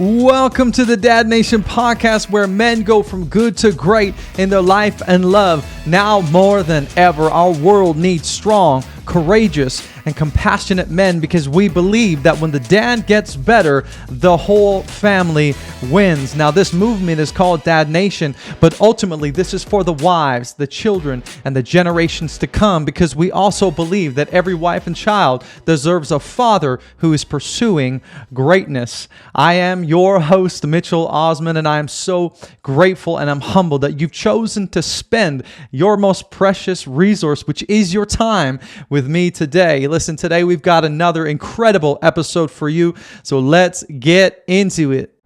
Welcome to the Dad Nation podcast, where men go from good to great in their life and love. Now more than ever, our world needs strong, courageous, and compassionate men, because we believe that when the dad gets better, the whole family wins. Now, this movement is called Dad Nation, but ultimately this is for the wives, the children, and the generations to come, because we also believe that every wife and child deserves a father who is pursuing greatness. I am your host, Mitchell Osman, and I am so grateful and I'm humbled that you've chosen to spend your most precious resource, which is your time, with me today. Listen, today we've got another incredible episode for you, so let's get into it.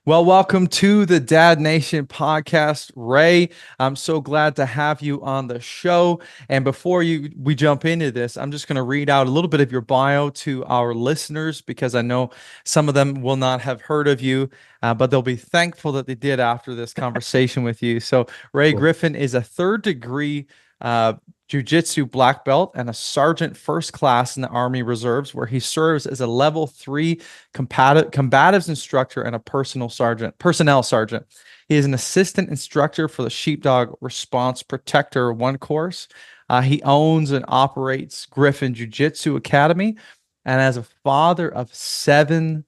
Well, welcome to the Dad Nation podcast, Ray. I'm so glad to have you on the show. And before we jump into this, I'm just going to read out a little bit of your bio to our listeners, because I know some of them will not have heard of you, but they'll be thankful that they did after this conversation with you. So Ray Griffin is a third degree Jiu-Jitsu black belt and a sergeant first class in the Army Reserves, where he serves as a level 3 combatives instructor and a personnel sergeant. He is an assistant instructor for the Sheepdog Response Protector 1 course. He owns and operates Griffin Jiu-Jitsu Academy, and as a father of 7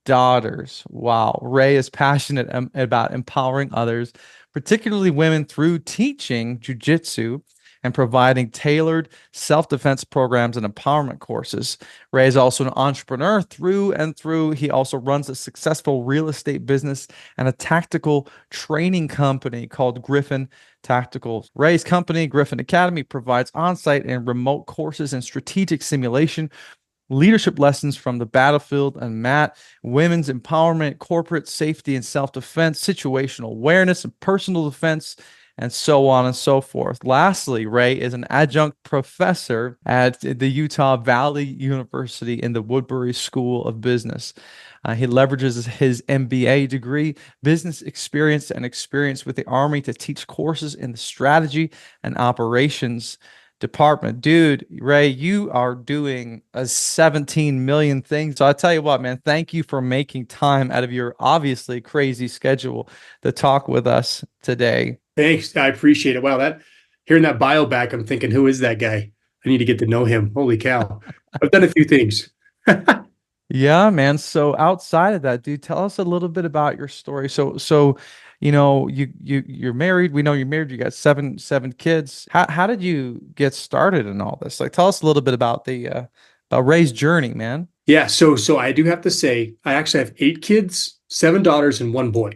daughters. Wow. Ray is passionate about empowering others, particularly women, through teaching jiu-jitsu and providing tailored self-defense programs and empowerment courses. Ray is also an entrepreneur through and through. He also runs a successful real estate business and a tactical training company called Griffin Tactical. Ray's company, Griffin Academy, provides on-site and remote courses in strategic simulation, leadership lessons from the battlefield and mat, women's empowerment, corporate safety and self-defense, situational awareness and personal defense, and so on and so forth. Lastly, Ray is an adjunct professor at the Utah Valley University in the Woodbury School of Business. He leverages his MBA degree, business experience, and experience with the Army to teach courses in the strategy and operations department. Dude, Ray, you are doing 17 million things. So I tell you what, man, thank you for making time out of your obviously crazy schedule to talk with us today. Thanks. I appreciate it. Wow, hearing that bio back, I'm thinking, who is that guy? I need to get to know him. Holy cow. I've done a few things. Yeah, man. So outside of that, dude, tell us a little bit about your story. So you know, you're married. We know you're married. You got seven kids. How did you get started in all this? Like, tell us a little bit about about Ray's journey, man. Yeah. So I do have to say, I actually have 8 kids, 7 daughters, and 1 boy.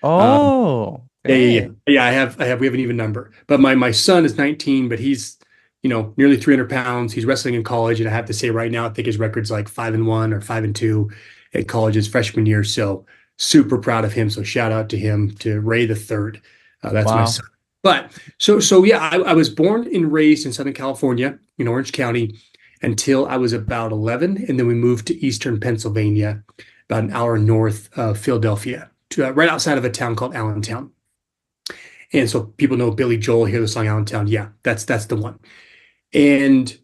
Oh, yeah. We have an even number. But my son is 19, but he's nearly 300 pounds. He's wrestling in college, and I have to say, right now, I think his record's like 5-1 or 5-2 at college his freshman year. So super proud of him. So shout out to him, to Ray the third. That's wow. My son. But so yeah, I was born and raised in Southern California, in Orange County, until I was about 11, and then we moved to Eastern Pennsylvania, about an hour north of Philadelphia, right outside of a town called Allentown. And so people know Billy Joel, hear the song Allentown. Yeah, that's the one. And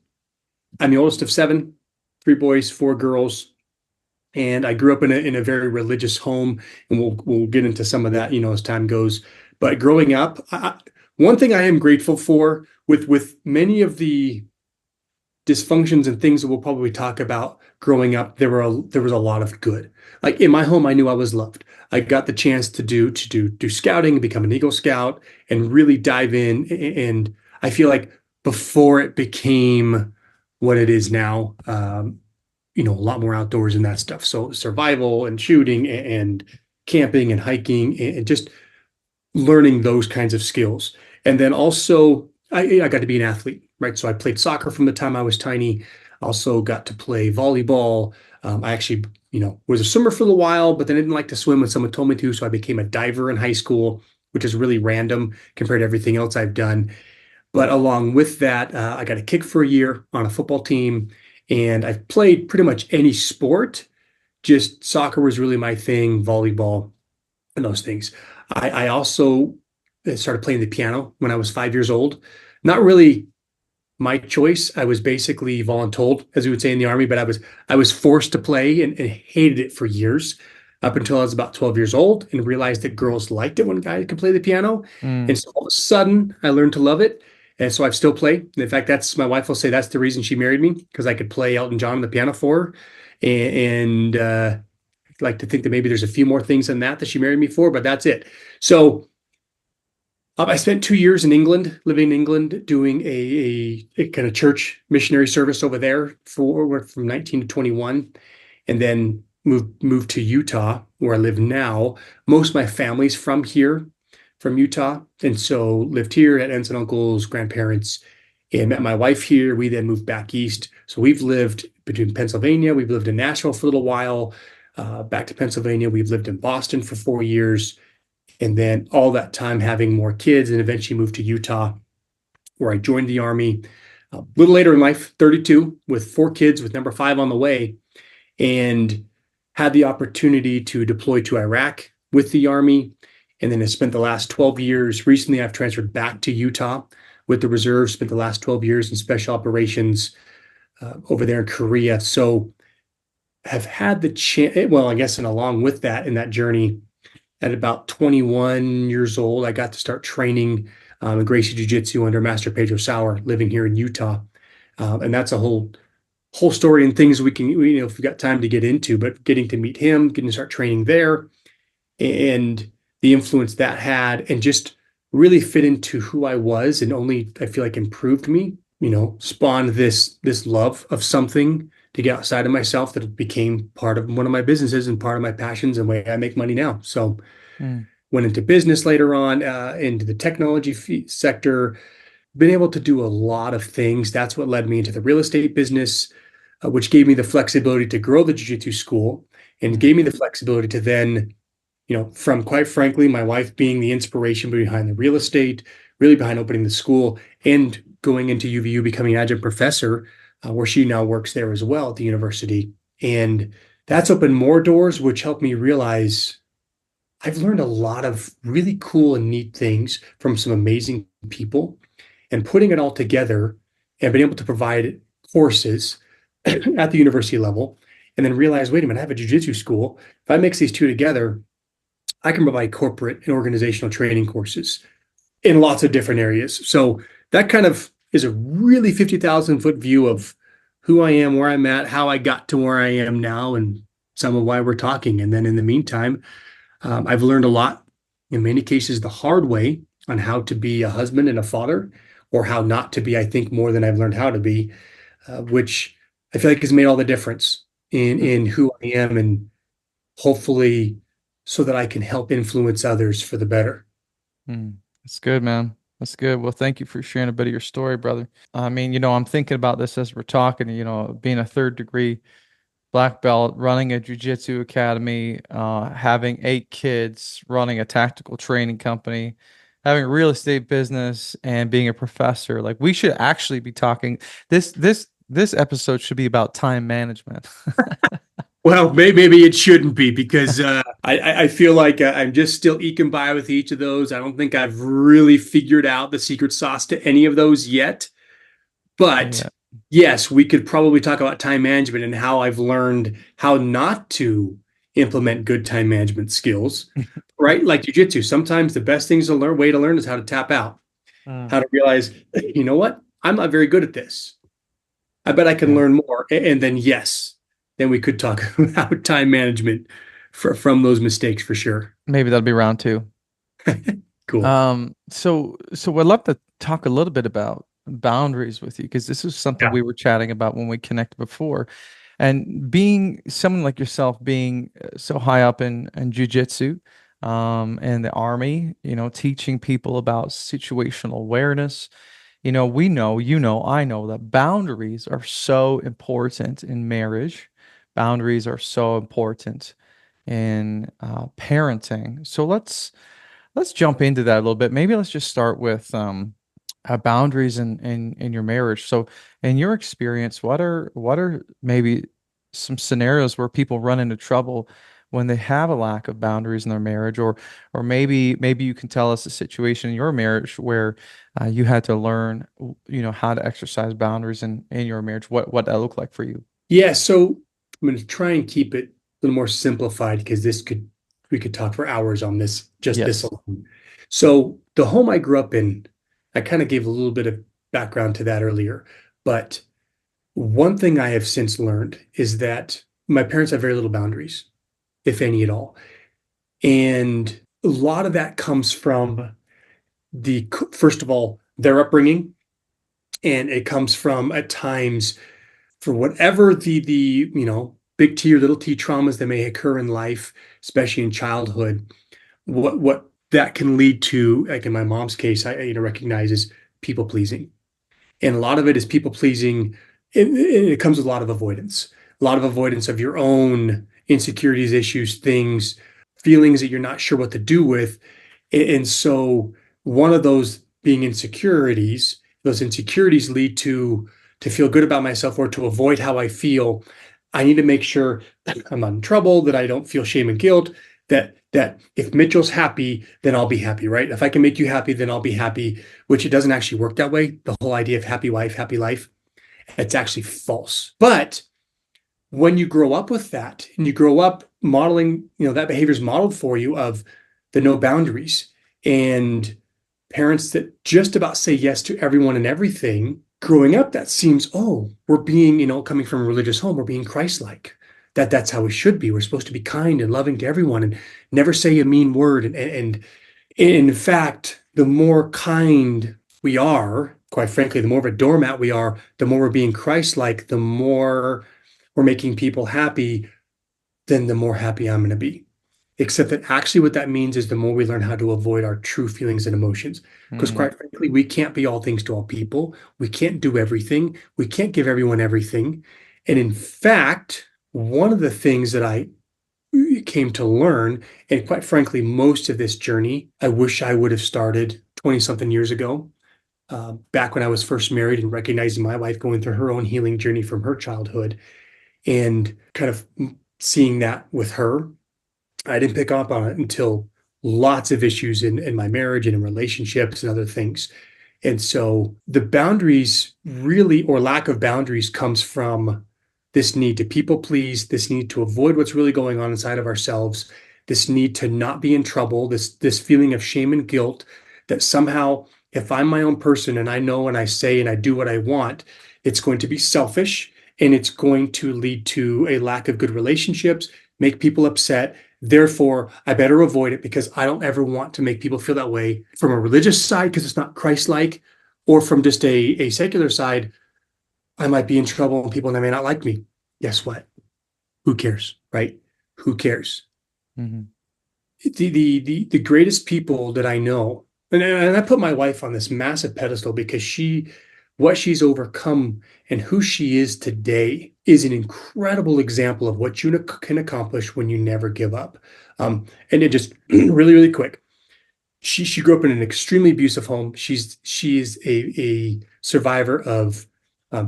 I'm the oldest of 7, 3 boys, 4 girls. And I grew up in a very religious home, and we'll get into some of that, as time goes. But growing up, one thing I am grateful for, with many of the dysfunctions and things that we'll probably talk about growing up, there was a lot of good. Like in my home, I knew I was loved. I got the chance to do scouting and become an Eagle Scout and really dive in. And I feel like before it became what it is now, a lot more outdoors and that stuff. So survival and shooting and camping and hiking and just learning those kinds of skills. And then also I got to be an athlete, right? So I played soccer from the time I was tiny. Also got to play volleyball. I actually, was a swimmer for a while, but then I didn't like to swim when someone told me to. So I became a diver in high school, which is really random compared to everything else I've done. But along with that, I got a kick for a year on a football team, and I've played pretty much any sport. Just soccer was really my thing, volleyball, and those things. I also started playing the piano when I was 5 years old. Not really my choice. I was basically voluntold, as we would say in the army, but I was forced to play and hated it for years up until I was about 12 years old and realized that girls liked it when guys could play the piano. And Mm, so all of a sudden I learned to love it. And so I've still played. In fact, that's my wife will say that's the reason she married me because I could play Elton John on the piano for her. And I'd like to think that maybe there's a few more things than that she married me for, but that's it. So I spent 2 years in England, living in England, doing a kind of church missionary service over there for from 19 to 21, and then moved to Utah, where I live now. Most of my family's from here, from Utah, and so lived here at aunts and uncles, grandparents, and met my wife here. We then moved back east. So we've lived between Pennsylvania. We've lived in Nashville for a little while. Back to Pennsylvania. We've lived in Boston for 4 years and then all that time having more kids and eventually moved to Utah where I joined the Army a little later in life, 32, with 4 kids with number 5 on the way, and had the opportunity to deploy to Iraq with the Army. And then I spent the last 12 years. Recently, I've transferred back to Utah with the reserve, spent the last 12 years in special operations over there in Korea. So have had the chance, well, I guess, and along with that, in that journey, at about 21 years old, I got to start training in Gracie Jiu Jitsu under Master Pedro Sauer, living here in Utah. And that's a whole story and things if we got time to get into, but getting to meet him, getting to start training there, and the influence that had, and just really fit into who I was, and only I feel like improved me. Spawned this love of something to get outside of myself that became part of one of my businesses and part of my passions and way I make money now. So mm, went into business later on, into the technology sector, been able to do a lot of things. That's what led me into the real estate business, which gave me the flexibility to grow the jiu-jitsu school and mm, gave me the flexibility to then, from quite frankly, my wife being the inspiration behind the real estate, really behind opening the school and going into UVU, becoming an adjunct professor, where she now works there as well at the university. And that's opened more doors, which helped me realize I've learned a lot of really cool and neat things from some amazing people, and putting it all together and been able to provide courses at the university level, and then realize, wait a minute, I have a jiu-jitsu school. If I mix these two together, I can provide corporate and organizational training courses in lots of different areas. So that kind of is a really 50,000 foot view of who I am, where I'm at, how I got to where I am now, and some of why we're talking. And then in the meantime, I've learned a lot, in many cases, the hard way on how to be a husband and a father, or how not to be, I think, more than I've learned how to be, which I feel like has made all the difference mm, in who I am, and hopefully so that I can help influence others for the better. mm. That's good, man. That's good. Well, thank you for sharing a bit of your story, brother. I mean, I'm thinking about this as we're talking, being a third degree black belt, running a jiu-jitsu academy, having 8 kids, running a tactical training company, having a real estate business, and being a professor. Like we should actually be talking. This episode should be about time management. Well, maybe it shouldn't be because I feel like I'm just still eking by with each of those. I don't think I've really figured out the secret sauce to any of those yet. But Yeah. yes, we could probably talk about time management and how I've learned how not to implement good time management skills, right? Like jujitsu, sometimes the best things to learn, way to learn is how to tap out, Mm, how to realize, you know what? I'm not very good at this. I bet I can yeah. learn more. And then, yes, then we could talk about time management from those mistakes for sure. Maybe that'll be round two. Cool. So I'd love to talk a little bit about boundaries with you because this is something Yeah. we were chatting about when we connected before. And being someone like yourself, being so high up in jujitsu, and the army, teaching people about situational awareness. We know, I know that boundaries are so important in marriage. Boundaries are so important in parenting. So let's jump into that a little bit. Maybe let's just start with boundaries in your marriage. So, in your experience, what are maybe some scenarios where people run into trouble when they have a lack of boundaries in their marriage, or maybe you can tell us a situation in your marriage where you had to learn, how to exercise boundaries in your marriage, what that looked like for you. Yeah, so I'm going to try and keep it a little more simplified because we could talk for hours on this, just this Yes. alone. So the home I grew up in, I kind of gave a little bit of background to that earlier, but one thing I have since learned is that my parents have very little boundaries, if any at all. And a lot of that comes from first of all, their upbringing, and it comes from at times for whatever the big T or little T traumas that may occur in life, especially in childhood, what that can lead to, like in my mom's case, I recognize is people pleasing. And a lot of it is people pleasing. It comes with a lot of avoidance of your own insecurities, issues, things, feelings that you're not sure what to do with. And so one of those being insecurities, those insecurities lead to feel good about myself or to avoid how I feel. I need to make sure I'm not in trouble, that I don't feel shame and guilt, that if Mitchell's happy, then I'll be happy, right? If I can make you happy, then I'll be happy, which it doesn't actually work that way. The whole idea of happy wife, happy life, it's actually false. But when you grow up with that and you grow up modeling, that behavior is modeled for you of the no boundaries and parents that just about say yes to everyone and everything, growing up, that seems, oh, we're being, coming from a religious home, we're being Christ-like. That's how we should be. We're supposed to be kind and loving to everyone and never say a mean word. And in fact, the more kind we are, quite frankly, the more of a doormat we are, the more we're being Christ-like, the more we're making people happy, then the more happy I'm going to be. Except that actually what that means is the more we learn how to avoid our true feelings and emotions. Because Mm, quite frankly, we can't be all things to all people. We can't do everything. We can't give everyone everything. And in fact, one of the things that I came to learn, and quite frankly, most of this journey, I wish I would have started 20 something years ago, back when I was first married and recognizing my wife going through her own healing journey from her childhood and kind of seeing that with her. I didn't pick up on it until lots of issues in my marriage and in relationships and other things. And so the boundaries really, or lack of boundaries, comes from this need to people please, this need to avoid what's really going on inside of ourselves, this need to not be in trouble, this feeling of shame and guilt that somehow, if I'm my own person and I know and I say and I do what I want, it's going to be selfish and it's going to lead to a lack of good relationships, make people upset. Therefore, I better avoid it because I don't ever want to make people feel that way from a religious side because it's not Christ-like, or from just a secular side. I might be in trouble and people, they may not like me. Guess what? Who cares, right? Who cares? mhm. The greatest people that I know, and I put my wife on this massive pedestal because what she's overcome and who she is today is an incredible example of what you can accomplish when you never give up. And it just really, really quick. She grew up in an extremely abusive home. She's a survivor of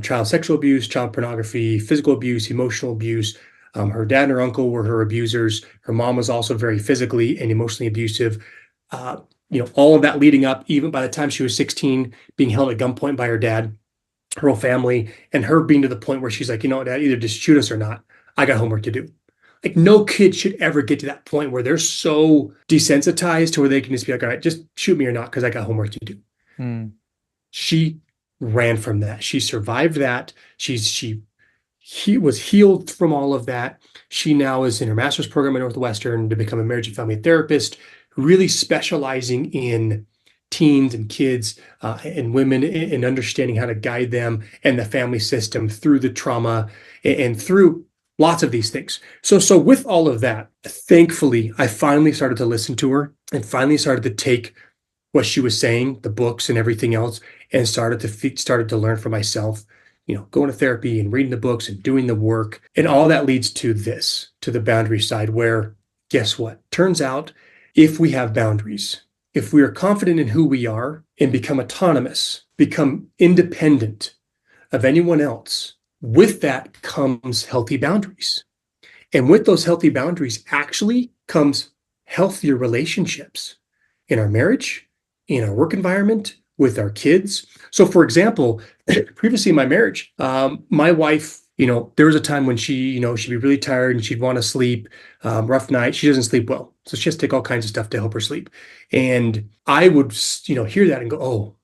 child sexual abuse, child pornography, physical abuse, emotional abuse. Her dad and her uncle were her abusers. Her mom was also very physically and emotionally abusive. All of that leading up, even by the time she was 16, being held at gunpoint by her dad, her whole family, and her being to the point where she's like, Dad, either just shoot us or not. I got homework to do. Like no kid should ever get to that point where they're so desensitized to where they can just be like, all right, just shoot me or not, because I got homework to do. Mm, She ran from that. She survived that. He was healed from all of that. She now is in her master's program at Northwestern to become a marriage and family therapist, really specializing in teens and kids and women and understanding how to guide them and the family system through the trauma and through lots of these things. So with all of that, thankfully, I finally started to listen to her and finally started to take what she was saying, the books and everything else, and started to learn for myself, going to therapy and reading the books and doing the work. And all that leads to the boundary side, where guess what? Turns out if we have boundaries, if we are confident in who we are and become autonomous, become independent of anyone else, with that comes healthy boundaries. And with those healthy boundaries actually comes healthier relationships in our marriage, in our work environment, with our kids. So, for example, previously in my marriage, my wife, there was a time when she'd be really tired and she'd want to sleep, rough night. She doesn't sleep well. So she has to take all kinds of stuff to help her sleep. And I would, hear that and go, oh,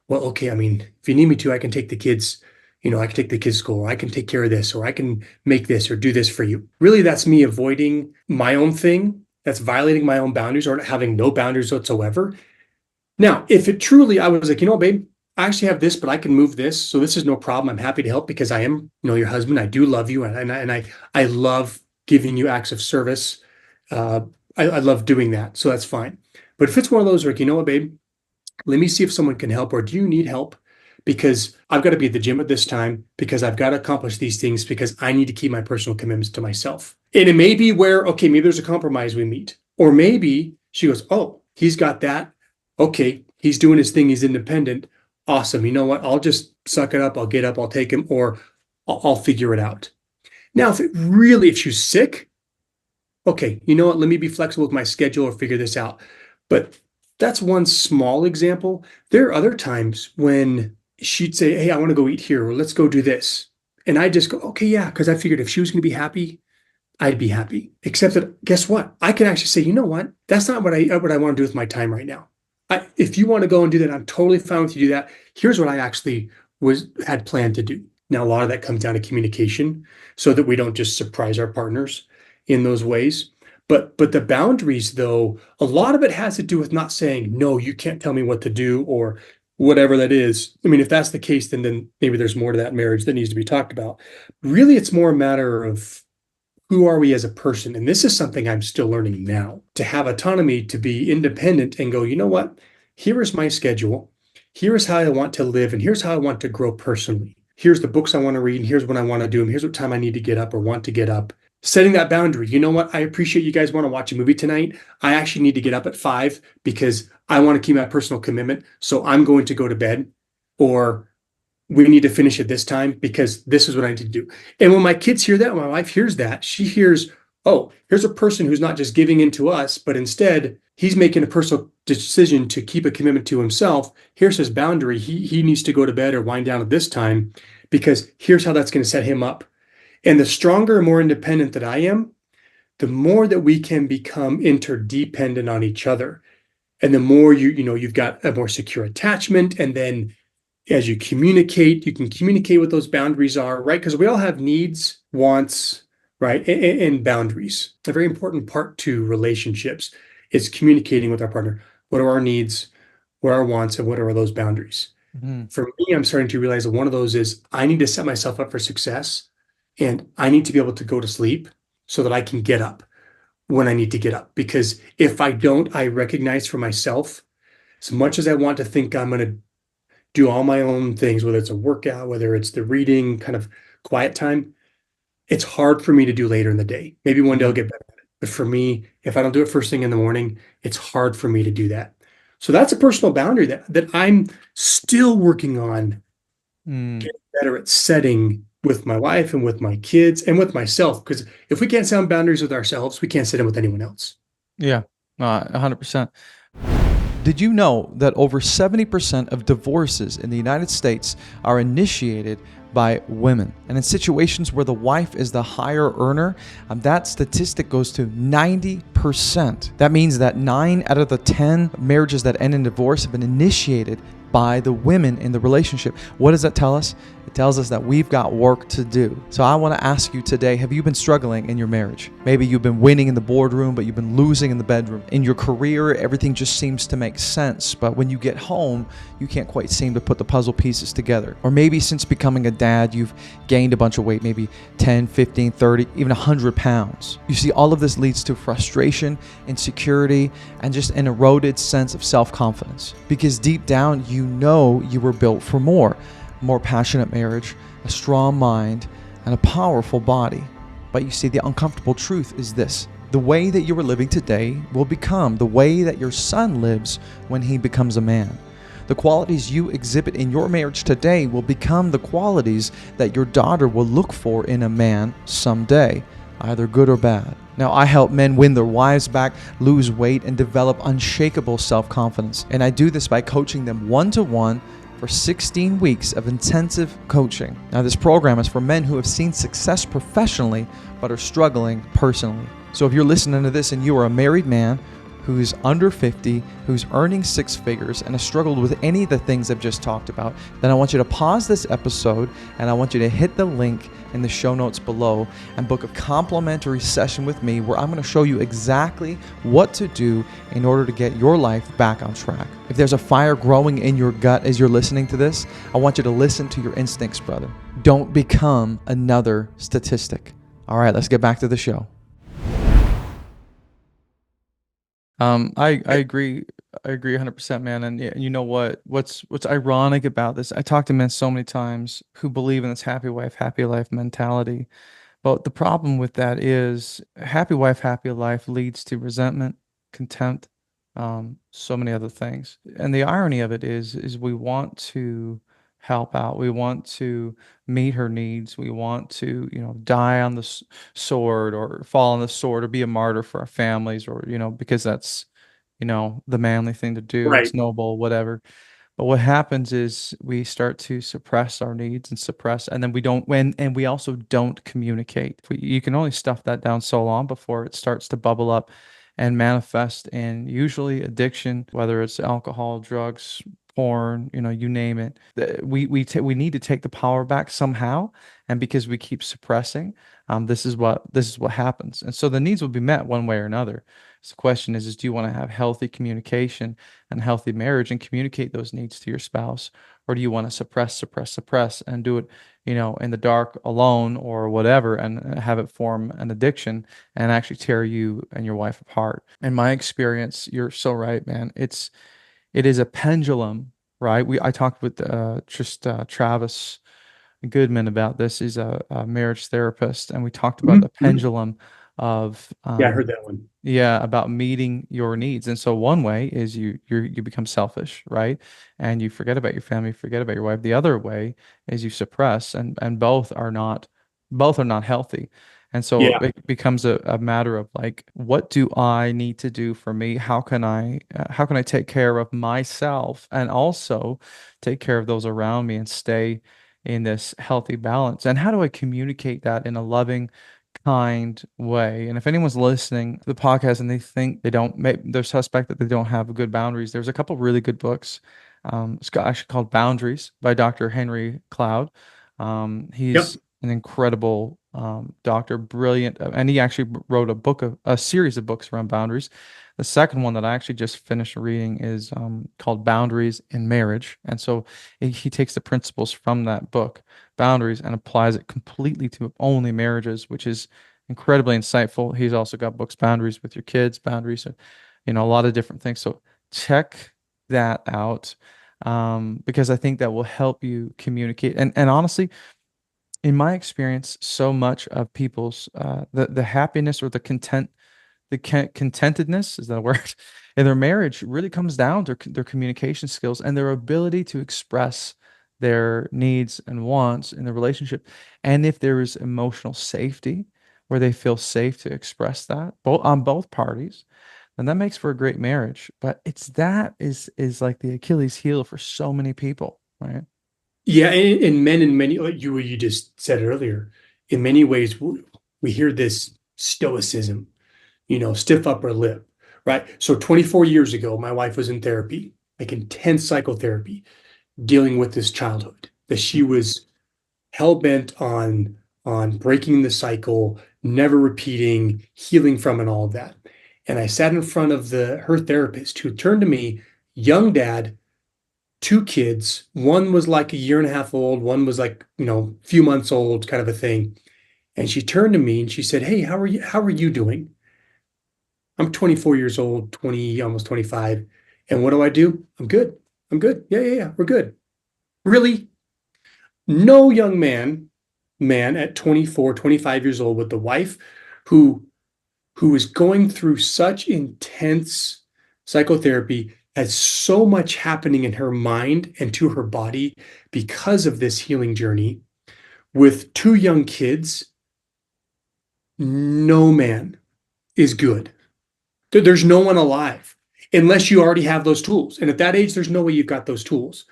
well, okay. I mean, if you need me to, I can take the kids, I can take the kids to school, or I can take care of this, or I can make this or do this for you. Really, that's me avoiding my own thing. That's violating my own boundaries or having no boundaries whatsoever. Now, if it truly, I was like, babe, I actually have this, but I can move this. So this is no problem. I'm happy to help because I am, your husband. I do love you. And I love giving you acts of service. Uh, I love doing that. So that's fine. But if it's one of those like, babe, let me see if someone can help, or do you need help? Because I've got to be at the gym at this time, because I've got to accomplish these things, because I need to keep my personal commitments to myself. And it may be where, okay, maybe there's a compromise we meet. Or maybe she goes, oh, he's got that. Okay, he's doing his thing. He's independent. Awesome. You know what? I'll just suck it up. I'll get up. I'll take him, or I'll figure it out. Now, if she's sick, okay, you know what? Let me be flexible with my schedule or figure this out. But that's one small example. There are other times when she'd say, hey, I want to go eat here, or let's go do this. And I just go, okay, yeah, because I figured if she was going to be happy, I'd be happy. Except that, guess what? I can actually say, you know what? That's not what I want to do with my time right now. If you want to go and do that, I'm totally fine with you do that. Here's what I actually had planned to do. Now, a lot of that comes down to communication, so that we don't just surprise our partners in those ways. But the boundaries, though, a lot of it has to do with not saying, no, you can't tell me what to do, or whatever that is. I mean, if that's the case, then maybe there's more to that marriage that needs to be talked about. Really, it's more a matter of who are we as a person? And this is something I'm still learning now, to have autonomy, to be independent and go, you know what? Here is my schedule. Here is how I want to live. And here's how I want to grow personally. Here's the books I want to read. And here's what I want to do. And here's what time I need to get up or want to get up. Setting that boundary. You know what? I appreciate you guys want to watch a movie tonight. I actually need to get up at 5 because I want to keep my personal commitment. So I'm going to go to bed, or we need to finish at this time because this is what I need to do. And when my kids hear that, when my wife hears that, she hears, oh, here's a person who's not just giving in to us, but instead he's making a personal decision to keep a commitment to himself. Here's his boundary. He needs to go to bed or wind down at this time because here's how that's going to set him up. And the stronger and more independent that I am, the more that we can become interdependent on each other. And the more you've got a more secure attachment. And then as you communicate, you can communicate what those boundaries are, right? Because we all have needs, wants, right? And boundaries. A very important part to relationships is communicating with our partner. What are our needs? What are our wants? And what are those boundaries? Mm-hmm. For me, I'm starting to realize that one of those is I need to set myself up for success, and I need to be able to go to sleep so that I can get up when I need to get up. Because if I don't, I recognize for myself, as much as I want to think I'm going to do all my own things, whether it's a workout, whether it's the reading, kind of quiet time, it's hard for me to do later in the day. Maybe one day I'll get better at it. But for me, if I don't do it first thing in the morning, it's hard for me to do that. So that's a personal boundary that I'm still working on getting better at setting with my wife and with my kids and with myself. Because if we can't set boundaries with ourselves, we can't set them with anyone else. Yeah, 100%. Did you know that over 70% of divorces in the United States are initiated by women? And in situations where the wife is the higher earner, that statistic goes to 90%. That means that 9 out of the 10 marriages that end in divorce have been initiated by the women in the relationship. What does that tell us? It tells us that we've got work to do. So I want to ask you today, have you been struggling in your marriage? Maybe you've been winning in the boardroom, but you've been losing in the bedroom. In your career, everything just seems to make sense, but when you get home, you can't quite seem to put the puzzle pieces together. Or maybe since becoming a dad, you've gained a bunch of weight, maybe 10, 15, 30, even 100 pounds. You see, all of this leads to frustration, insecurity, and just an eroded sense of self-confidence. Because deep down, you know you were built for more passionate marriage, a strong mind, and a powerful body. But you see, the uncomfortable truth is this: the way that you are living today will become the way that your son lives when he becomes a man. The qualities you exhibit in your marriage today will become the qualities that your daughter will look for in a man someday. either good or bad. Now, I help men win their wives back, lose weight, and develop unshakable self confidence. And I do this by coaching them one to one for 16 weeks of intensive coaching. Now, this program is for men who have seen success professionally but are struggling personally. So, if you're listening to this and you are a married man who's under 50, who's earning six figures, and has struggled with any of the things I've just talked about, then I want you to pause this episode and I want you to hit the link in the show notes below and book a complimentary session with me where I'm going to show you exactly what to do in order to get your life back on track. If there's a fire growing in your gut as you're listening to this, I want you to listen to your instincts, brother. Don't become another statistic. All right, let's get back to the show. I agree. I agree 100%, man. And you know what? What's ironic about this? I talk to men so many times who believe in this happy wife, happy life mentality. But the problem with that is happy wife, happy life leads to resentment, contempt, so many other things. And the irony of it is we want to help out. We want to meet her needs. We want to, die on the sword or fall on the sword or be a martyr for our families or, because that's, the manly thing to do. It's Right. noble, whatever. But what happens is we start to suppress our needs and suppress, and then we don't win, and we also don't communicate. You can only stuff that down so long before it starts to bubble up and manifest in usually addiction, whether it's alcohol, drugs, porn, you name it. We need to take the power back somehow, and because we keep suppressing, this is what happens. And so the needs will be met one way or another. So the question is do you want to have healthy communication and healthy marriage and communicate those needs to your spouse? Or do you want to suppress and do it, in the dark alone or whatever and have it form an addiction and actually tear you and your wife apart? In my experience, you're so right, man. It is a pendulum, right? I talked with Travis Goodman about this. He's a marriage therapist, and we talked about the Mhm, mhm. pendulum of Yeah, I heard that one. yeah, about meeting your needs. And so one way is you become selfish, right? And you forget about your family, forget about your wife. The other way is you suppress, and both are not healthy. And so Yeah. it becomes a matter of like, what do I need to do for me? How can I take care of myself and also take care of those around me and stay in this healthy balance? And how do I communicate that in a loving, kind way? And if anyone's listening to the podcast and they think they're suspect that they don't have good boundaries, there's a couple really good books. It's actually called Boundaries by Dr. Henry Cloud. He's Yep. an incredible doctor, brilliant, and he actually wrote a series of books around boundaries. The second one that I actually just finished reading is called Boundaries in Marriage. And so he takes the principles from that book, Boundaries, and applies it completely to only marriages, which is incredibly insightful. He's also got books, Boundaries with your kids, Boundaries, a lot of different things. So check that out, because I think that will help you communicate. And honestly, in my experience, so much of people's the happiness or the contentedness, is that a word, in their marriage really comes down to their communication skills and their ability to express their needs and wants in the relationship. And if there is emotional safety where they feel safe to express that on both parties, then that makes for a great marriage. But that is like the Achilles heel for so many people, right? Yeah, and men in many, like you just said earlier, in many ways we hear this stoicism, stiff upper lip, right? So 24 years ago, my wife was in therapy, like intense psychotherapy, dealing with this childhood that she was hell-bent on breaking the cycle, never repeating, healing from and all of that. And I sat in front of her therapist who turned to me, young dad, two kids. One was like a year and a half old, one was like, a few months old, kind of a thing. And she turned to me and she said, "Hey, how are you doing?" I'm 24 years old, 20, almost 25. And what do I do? I'm good. I'm good. Yeah, yeah, yeah. We're good. Really? No young man at 24, 25 years old with the wife who is going through such intense psychotherapy, has so much happening in her mind and to her body because of this healing journey with two young kids, no man is good. There's no one alive unless you already have those tools. And at that age, there's no way you've got those tools.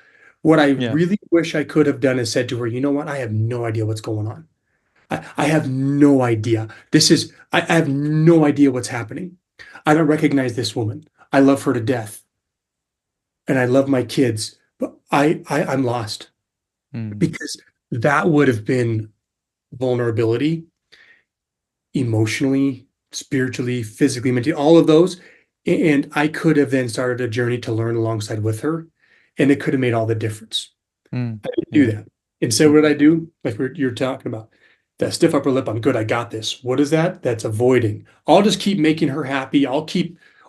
What I Yeah. really wish I could have done is said to her, you know what? I have no idea what's going on. I have no idea. I have no idea what's happening. I don't recognize this woman. I love her to death and I love my kids, but I'm lost Mm. because that would have been vulnerability emotionally, spiritually, physically, mentally, all of those. And I could have then started a journey to learn alongside with her, and it could have made all the difference. Mm. I didn't do Yeah. that. Instead, what did I do? Like you're talking about, that stiff upper lip. I'm good. I got this. What is that? That's avoiding. I'll just keep making her happy.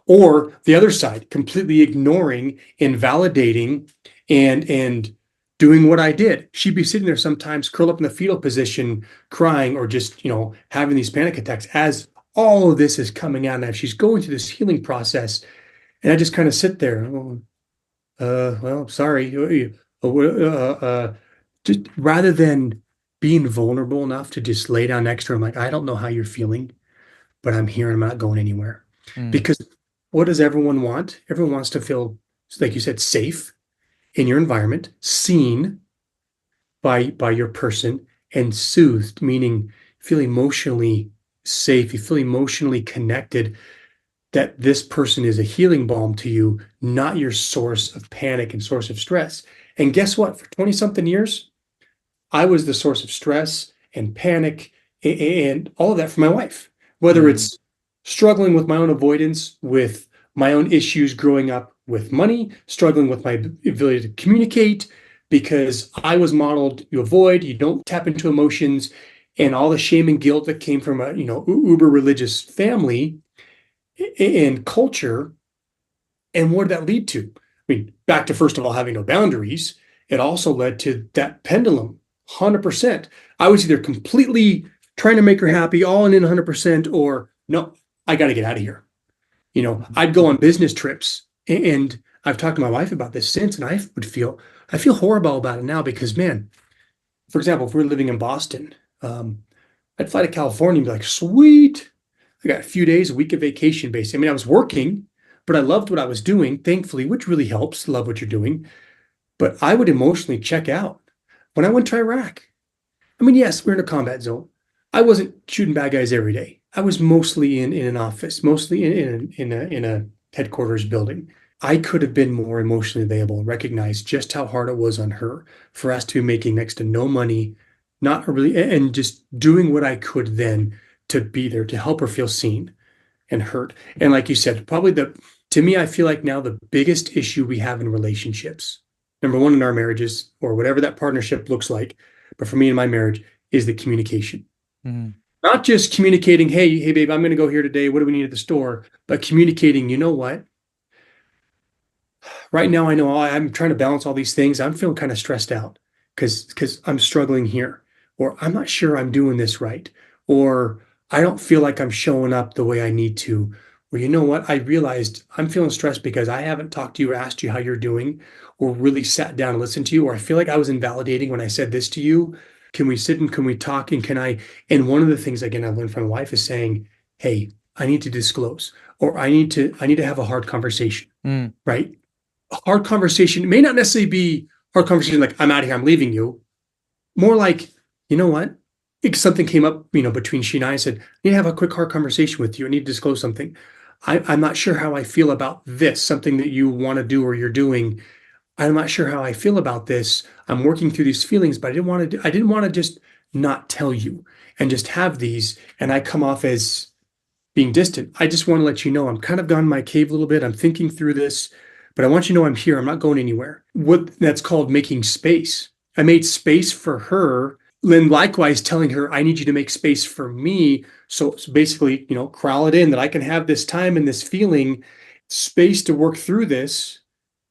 Or the other side, completely ignoring, invalidating, and doing what I did. She'd be sitting there sometimes, curl up in the fetal position, crying, or just having these panic attacks as all of this is coming out. Now she's going through this healing process, and I just kind of sit there. Oh, well, sorry. Just rather than being vulnerable enough to just lay down next to her, I'm like, I don't know how you're feeling, but I'm here and I'm not going anywhere. Mm. Because what does everyone want? Everyone wants to feel, like you said, safe in your environment, seen by your person, and soothed, meaning feel emotionally safe, you feel emotionally connected, that this person is a healing balm to you, not your source of panic and source of stress. And guess what? For 20 something years, I was the source of stress and panic and all of that for my wife, whether Mm. it's struggling with my own avoidance, with my own issues growing up with money, struggling with my ability to communicate, because I was modeled, you avoid, you don't tap into emotions, and all the shame and guilt that came from a uber religious family and culture. And what did that lead to? I mean, back to first of all having no boundaries. It also led to that pendulum, 100%. I was either completely trying to make her happy, all in 100%, or no, I got to get out of here. I'd go on business trips, and I've talked to my wife about this since, and I feel horrible about it now because, man, for example, if we were living in Boston, I'd fly to California and be like, sweet, I got a few days, a week of vacation, basically. I mean, I was working, but I loved what I was doing, thankfully, which really helps. Love what you're doing. But I would emotionally check out. When I went to Iraq, I mean, yes, we're in a combat zone. I wasn't shooting bad guys every day. I was mostly in an office, mostly in a headquarters building. I could have been more emotionally available and recognized just how hard it was on her for us to be making next to no money, not really, and just doing what I could then to be there to help her feel seen and hurt. And like you said, probably to me, I feel like now the biggest issue we have in relationships, number one in our marriages or whatever that partnership looks like, but for me in my marriage is the communication. Mm. Not just communicating, hey, babe, I'm going to go here today. What do we need at the store? But communicating, you know what? Right now I know I'm trying to balance all these things. I'm feeling kind of stressed out because I'm struggling here, or I'm not sure I'm doing this right, or I don't feel like I'm showing up the way I need to. Or you know what? I realized I'm feeling stressed because I haven't talked to you or asked you how you're doing, or really sat down and listened to you, or I feel like I was invalidating when I said this to you. Can we sit and can we talk? And can I? And one of the things again I learned from my wife is saying, "Hey, I need to disclose, or I need to have a hard conversation." Mm. Right? A hard conversation. It may not necessarily be hard conversation like I'm out of here, I'm leaving you. More like, you know what? Something came up, between she and I said, I need to have a quick hard conversation with you. I need to disclose something. I'm not sure how I feel about this, something that you want to do or you're doing. I'm not sure how I feel about this. I'm working through these feelings, but I didn't want to just not tell you and just have these. And I come off as being distant. I just want to let you know I'm kind of gone in my cave a little bit. I'm thinking through this, but I want you to know I'm here. I'm not going anywhere. What that's called making space. I made space for her. Then likewise telling her, I need you to make space for me. So basically, corral it in that I can have this time and this feeling, space to work through this,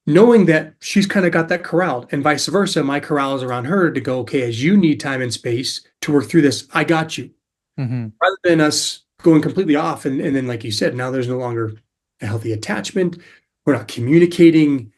knowing that she's kind of got that corralled, and vice versa. My corral is around her to go, okay, as you need time and space to work through this, I got you, Mm-hmm. rather than us going completely off. And then, like you said, now there's no longer a healthy attachment. We're not communicating.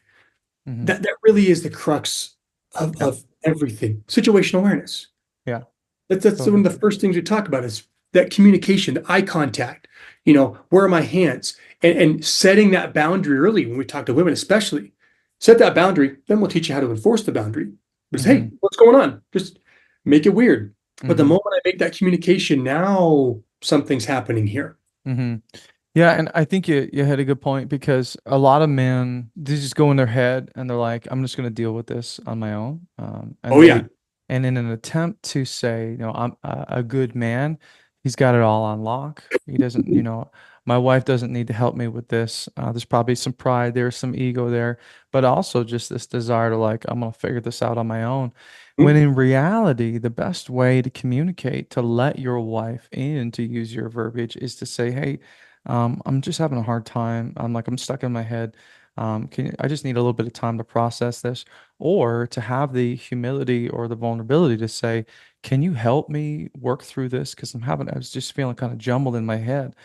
Mm-hmm. That really is the crux Yeah. of everything. Situational awareness. Yeah. That's one Totally. of the first things we talk about is that communication, the eye contact, where are my hands? And setting that boundary early when we talk to women, especially, set that boundary, then we'll teach you how to enforce the boundary. But it's, Mm-hmm. hey, what's going on? Just make it weird. But the Mm-hmm. moment I make that communication, now something's happening here. Mm-hmm. Yeah, and I think you had a good point because a lot of men they just go in their head and they're like, I'm just gonna deal with this on my own. Oh, yeah. And in an attempt to say, I'm a good man, he's got it all on lock. He doesn't, my wife doesn't need to help me with this. There's probably some pride there, some ego there, but also just this desire to like, I'm gonna figure this out on my own. When in reality, the best way to communicate, to let your wife in, to use your verbiage, is to say, hey, I'm just having a hard time. I'm stuck in my head. I just need a little bit of time to process this, or to have the humility or the vulnerability to say, can you help me work through this? Because I was just feeling kind of jumbled in my head.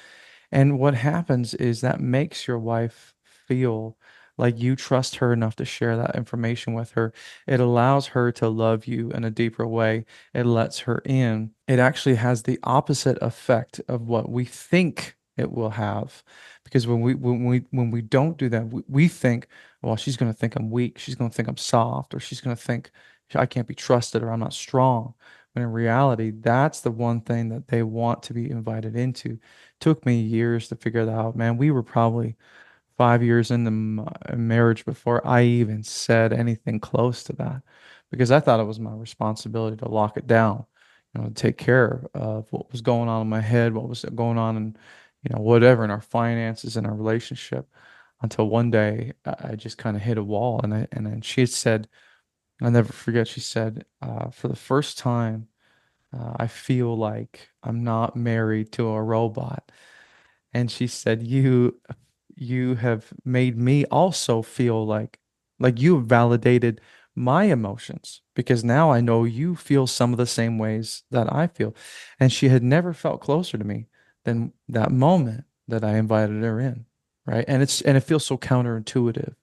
And what happens is that makes your wife feel like you trust her enough to share that information with her. It allows her to love you in a deeper way. It lets her in. It actually has the opposite effect of what we think it will have. Because when we don't do that, we think, well, she's going to think I'm weak. She's going to think I'm soft, or she's going to think I can't be trusted, or I'm not strong. But in reality, that's the one thing that they want to be invited into. Took me years to figure that out, man. We were probably 5 years into marriage before I even said anything close to that, because I thought it was my responsibility to lock it down, to take care of what was going on in my head, what was going on in, whatever in our finances and our relationship. Until one day I just kind of hit a wall, and then she had said, I'll never forget, she said, for the first time, I feel like I'm not married to a robot. And she said, you have made me also feel like you have validated my emotions, because now I know you feel some of the same ways that I feel. And she had never felt closer to me than that moment that I invited her in, right? And it feels so counterintuitive,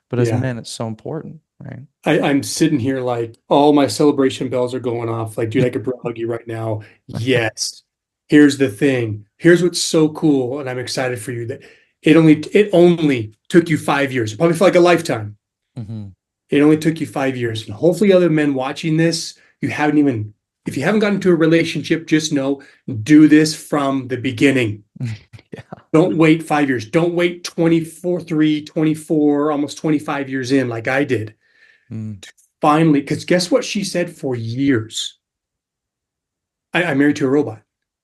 but as Yeah. men, it's so important, right? I'm sitting here like all my celebration bells are going off. Like, dude, I could bro hug you right now. Yes. Here's the thing. Here's what's so cool, and I'm excited for you that it only took you 5 years. It probably felt like a lifetime. Hmm. It only took you 5 years. And hopefully other men watching this, if you haven't gotten into a relationship, just know, do this from the beginning. Yeah. Don't wait 5 years. Don't wait 24, 3, 24, almost 25 years in like I did. Mm. Finally, because guess what she said for years? I'm married to a robot.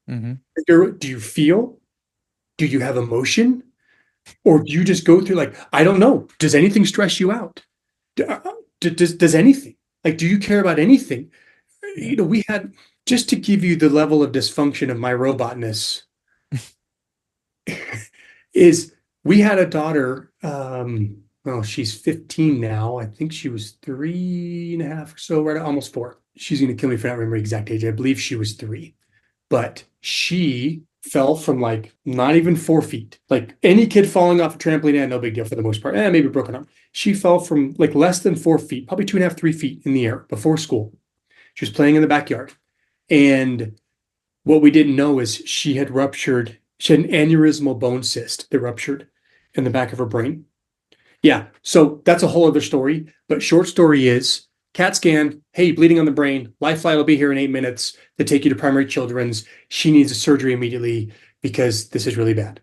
Hmm. Do you feel? Do you have emotion? Or do you just go through like, I don't know. Does anything stress you out? Does anything? Like, do you care about anything? Yeah. We had, just to give you the level of dysfunction of my robotness, is we had a daughter. Well, she's 15 now. I think she was 3.5 or so, right? Almost 4. She's going to kill me for not remembering the exact age. I believe she was 3, but she fell from like not even 4 feet. Like any kid falling off a trampoline, no big deal for the most part. Maybe broken arm. She fell from like less than 4 feet, probably 2.5, 3 feet in the air before school. She was playing in the backyard. And what we didn't know is she had an aneurysmal bone cyst that ruptured in the back of her brain. Yeah, so that's a whole other story. But short story is CAT scan, hey, bleeding on the brain. Life flight will be here in 8 minutes to take you to primary children's. She needs a surgery immediately because this is really bad.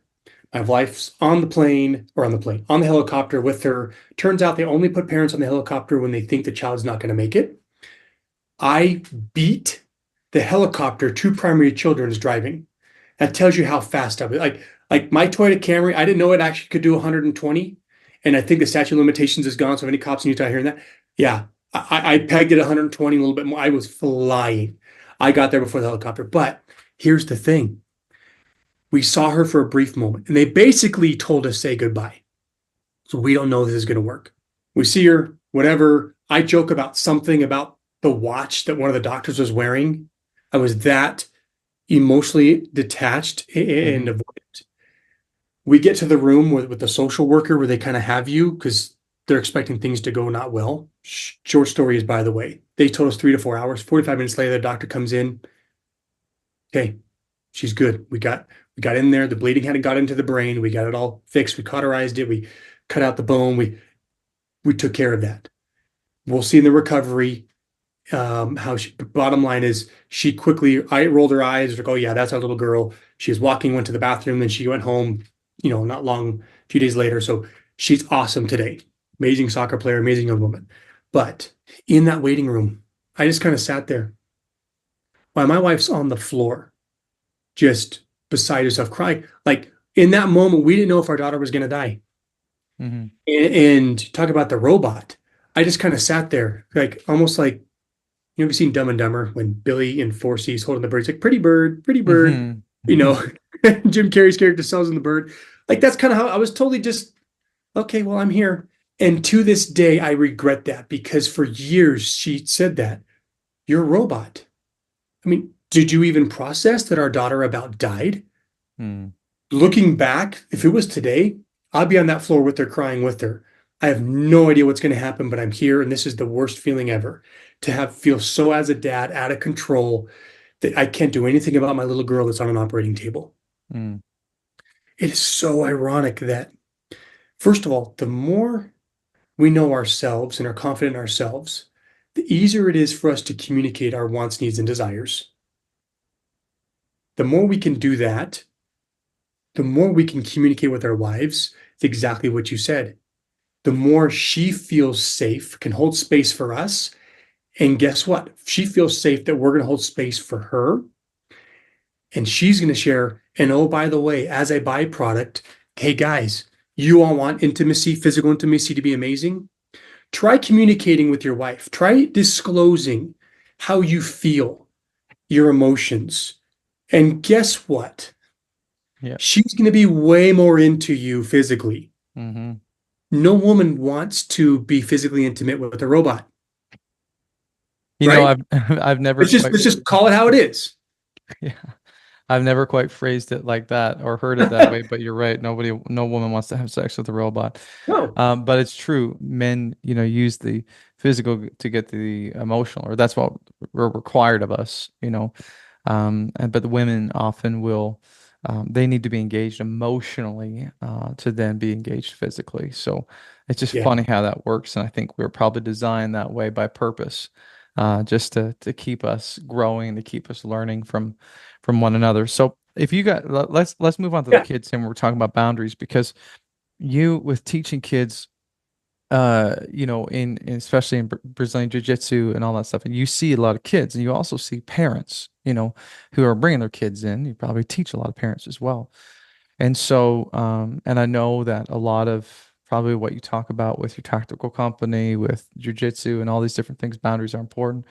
My wife's on the plane, on the helicopter with her. Turns out they only put parents on the helicopter when they think the child's not going to make it. I beat the helicopter to primary children's driving. That tells you how fast I was. Like my Toyota Camry, I didn't know it actually could do 120. And I think the statute of limitations is gone. So if any cops in Utah hearing that, yeah, I pegged it 120, a little bit more. I was flying. I got there before the helicopter. But here's the thing. We saw her for a brief moment, and they basically told us say goodbye. So we don't know this is going to work. We see her, whatever. I joke about something about the watch that one of the doctors was wearing. I was that emotionally detached and Hmm. avoidant. We get to the room with the social worker where they kind of have you because they're expecting things to go not well. Short story is, by the way, they told us 3 to 4 hours. 45 minutes later, the doctor comes in. Okay, She's good. We got in there. The bleeding hadn't got into the brain. We got it all fixed. We cauterized it. We cut out the bone. We took care of that. We'll see in the recovery how she, bottom line is she quickly I rolled her eyes like, oh yeah, that's our little girl. She was walking, went to the bathroom, then she went home, not long, a few days later. So she's awesome today. Amazing soccer player, amazing young woman. But in that waiting room, I just kind of sat there while my wife's on the floor, just beside herself crying. Like in that moment, we didn't know if our daughter was going to die. Hmm. And talk about the robot. I just kind of sat there, like almost like you've seen Dumb and Dumber when Billy and Forsy's holding the bird. It's like pretty bird. Hmm. You know, Jim Carrey's character sells him the bird. Like that's kind of how I was totally just okay. Well, I'm here, and to this day, I regret that because for years she said that you're a robot. I mean, did you even process that our daughter about died? Hmm. Looking back, if it was today, I'd be on that floor with her, crying with her. I have no idea what's going to happen, but I'm here, and this is the worst feeling ever to have feel so as a dad out of control that I can't do anything about my little girl that's on an operating table. Hmm. It is so ironic that, first of all, the more we know ourselves and are confident in ourselves, the easier it is for us to communicate our wants, needs, and desires. The more we can do that, the more we can communicate with our wives. It's exactly what you said. The more she feels safe, can hold space for us. And guess what? She feels safe that we're going to hold space for her. And she's going to share. And oh, by the way, as a byproduct, hey guys, you all want intimacy, physical intimacy to be amazing? Try communicating with your wife. Try disclosing how you feel, your emotions. And guess what? Yeah. She's going to be way more into you physically. Hmm. No woman wants to be physically intimate with a robot, right? I've I've never Let's just quite let's just call it how it is. yeah, I've never quite phrased it like that or heard it that way, but you're right. No woman wants to have sex with a robot. No. But it's true. Men, use the physical to get the emotional, or that's what we're required of us, but the women often will, they need to be engaged emotionally, to then be engaged physically. So it's just Yeah. funny how that works. And I think we're probably designed that way by purpose, just to keep us growing, to keep us learning from one another. So if you got, let's move on to the Yeah. kids, and we're talking about boundaries because you with teaching kids, especially in Brazilian Jiu-Jitsu and all that stuff, and you see a lot of kids, and you also see parents, who are bringing their kids in. You probably teach a lot of parents as well. And so, and I know that a lot of probably what you talk about with your tactical company, with Jiu-Jitsu and all these different things, boundaries are important.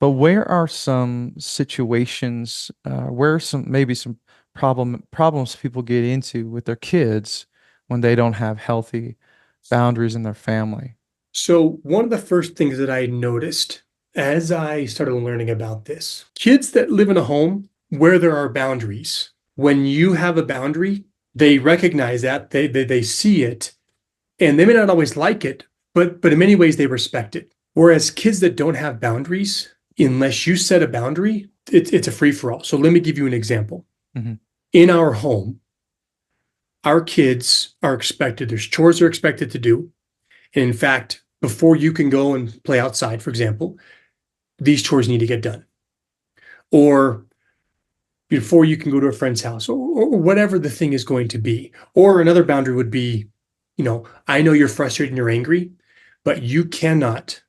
But where are some situations, where are maybe some problems people get into with their kids when they don't have healthy boundaries in their family? So one of the first things that I noticed as I started learning about this, kids that live in a home where there are boundaries, when you have a boundary, they recognize that, they see it, and they may not always like it, but in many ways they respect it. Whereas kids that don't have boundaries, unless you set a boundary, it's a free for all. So let me give you an example. Hmm. In our home, our kids are expected, there's chores they're expected to do. And in fact, before you can go and play outside, for example, these chores need to get done. Or before you can go to a friend's house, or whatever the thing is going to be. Or another boundary would be, I know you're frustrated and you're angry, but you cannot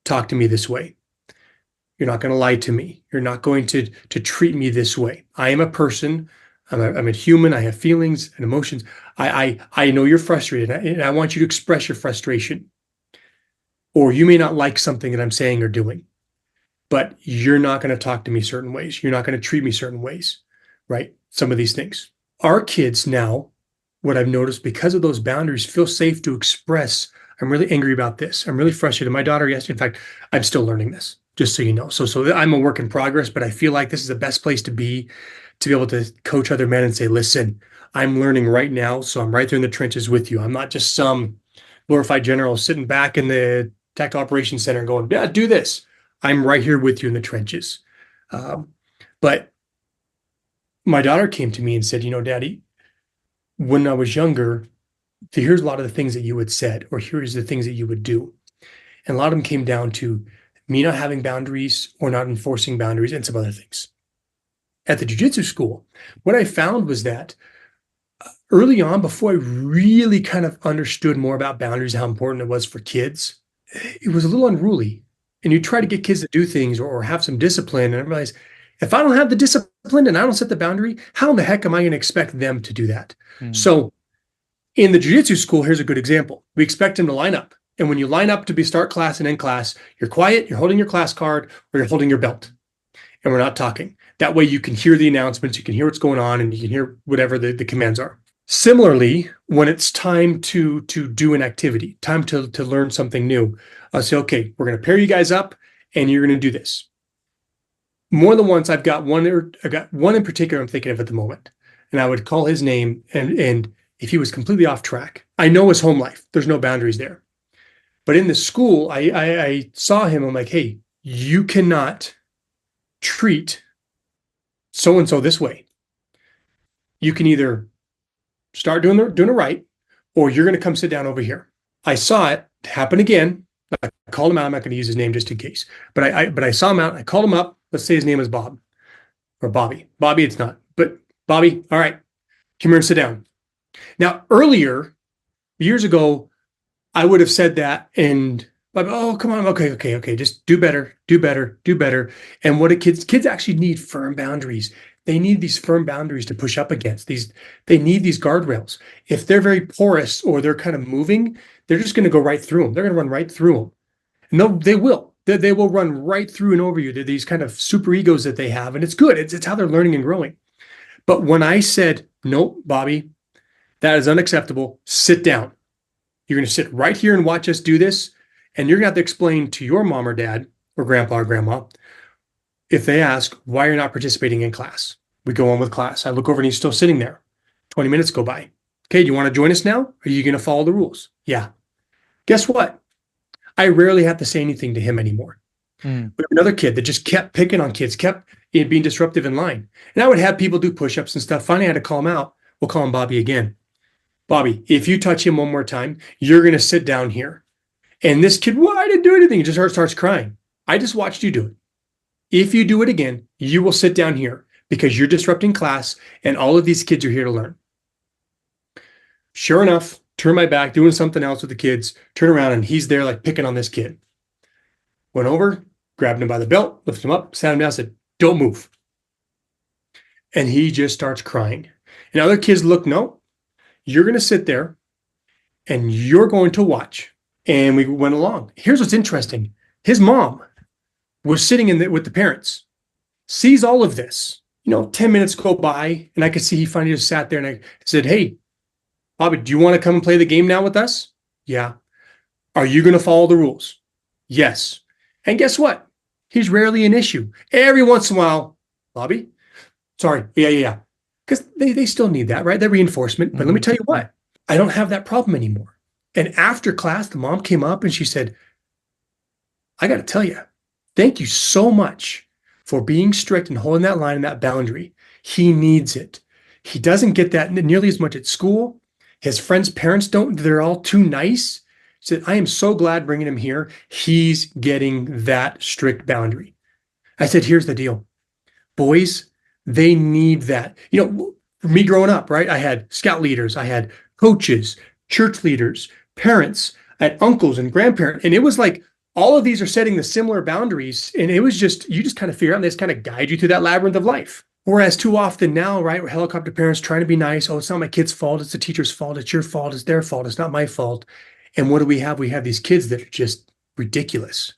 talk to me this way. You're not going to lie to me. You're not going to treat me this way. I am a person. I'm a human. I have feelings and emotions. I know you're frustrated, and I want you to express your frustration. Or you may not like something that I'm saying or doing, but you're not going to talk to me certain ways. You're not going to treat me certain ways, right? Some of these things. Our kids now, what I've noticed because of those boundaries, feel safe to express, I'm really angry about this. I'm really frustrated. My daughter, yes, in fact, I'm still learning this, just so you know. So I'm a work in progress, but I feel like this is the best place to be able to coach other men and say, listen, I'm learning right now. So I'm right there in the trenches with you. I'm not just some glorified general sitting back in the tech operations center and going, yeah, do this. I'm right here with you in the trenches. Um, but my daughter came to me and said, Daddy, when I was younger, here's a lot of the things that you had said, or here's the things that you would do. And a lot of them came down to me not having boundaries or not enforcing boundaries and some other things. At the jiu-jitsu school, what I found was that early on, before I really kind of understood more about boundaries, how important it was for kids, it was a little unruly. And you try to get kids to do things or have some discipline. And I realized if I don't have the discipline and I don't set the boundary, how in the heck am I going to expect them to do that? Mm. So in the jiu-jitsu school, here's a good example. We expect them to line up. And when you line up to start class and end class, you're quiet, you're holding your class card, or you're holding your belt. And we're not talking. That way you can hear the announcements, you can hear what's going on, and you can hear whatever the commands are. Similarly, when it's time to do an activity, time to learn something new, I'll say, okay, we're going to pair you guys up, and you're going to do this. More than once, I got one in particular I'm thinking of at the moment. And I would call his name, and if he was completely off track, I know his home life. There's no boundaries there. But in the school, I saw him. I'm like, hey, you cannot treat so-and-so this way. You can either start doing it right, or you're going to come sit down over here. I saw it happen again. I called him out. I'm not going to use his name just in case. But I saw him out. I called him up. Let's say his name is Bob or Bobby. Bobby, it's not. But Bobby, all right, come here and sit down. Now, earlier, years ago, I would have said that and, oh, come on, okay, just do better. And what do kids actually need? Firm boundaries. They need these firm boundaries to push up against. They need these guardrails. If they're very porous or they're kind of moving, they're just going to go right through them. They're going to run right through them. No, they will. They will run right through and over you. They're these kind of super egos that they have, and it's good. It's how they're learning and growing. But when I said, no, Bobby, that is unacceptable, sit down. You're going to sit right here and watch us do this, and you're going to have to explain to your mom or dad or grandpa or grandma if they ask why you're not participating in class. We go on with class. I look over and he's still sitting there. 20 minutes go by. Okay, do you want to join us now? Are you going to follow the rules? Yeah. Guess what? I rarely have to say anything to him anymore. Mm. We have another kid that just kept picking on kids, kept being disruptive in line. And I would have people do push-ups and stuff. Finally, I had to call him out. We'll call him Bobby again. Bobby, if you touch him one more time, you're going to sit down here. And this kid, well, I didn't do anything. He just starts crying. I just watched you do it. If you do it again, you will sit down here because you're disrupting class and all of these kids are here to learn. Sure enough, turn my back, doing something else with the kids, turn around and he's there like picking on this kid. Went over, grabbed him by the belt, lifted him up, sat him down, said, don't move. And he just starts crying. And other kids look, no, you're going to sit there and you're going to watch. And we went along. Here's what's interesting. His mom was sitting with the parents, sees all of this. 10 minutes go by, and I could see he finally just sat there, and I said, hey, Bobby, do you want to come and play the game now with us? Yeah. Are you going to follow the rules? Yes. And guess what? He's rarely an issue. Every once in a while, Bobby, sorry, yeah. Because they still need that, right? That reinforcement. But let me tell you what, I don't have that problem anymore. And after class, the mom came up and she said, I got to tell you, thank you so much for being strict and holding that line and that boundary. He needs it. He doesn't get that nearly as much at school. His friends' parents don't. They're all too nice. She said, I am so glad bringing him here. He's getting that strict boundary. I said, here's the deal. Boys, they need that. For me growing up, right? I had scout leaders. I had coaches, church leaders, parents, I had uncles and grandparents. And it was like, all of these are setting the similar boundaries. And it was just, you just kind of figure out, and they just kind of guide you through that labyrinth of life. Whereas too often now, right, we're helicopter parents trying to be nice. Oh, it's not my kid's fault. It's the teacher's fault. It's your fault. It's their fault. It's not my fault. And what do we have? We have these kids that are just ridiculous.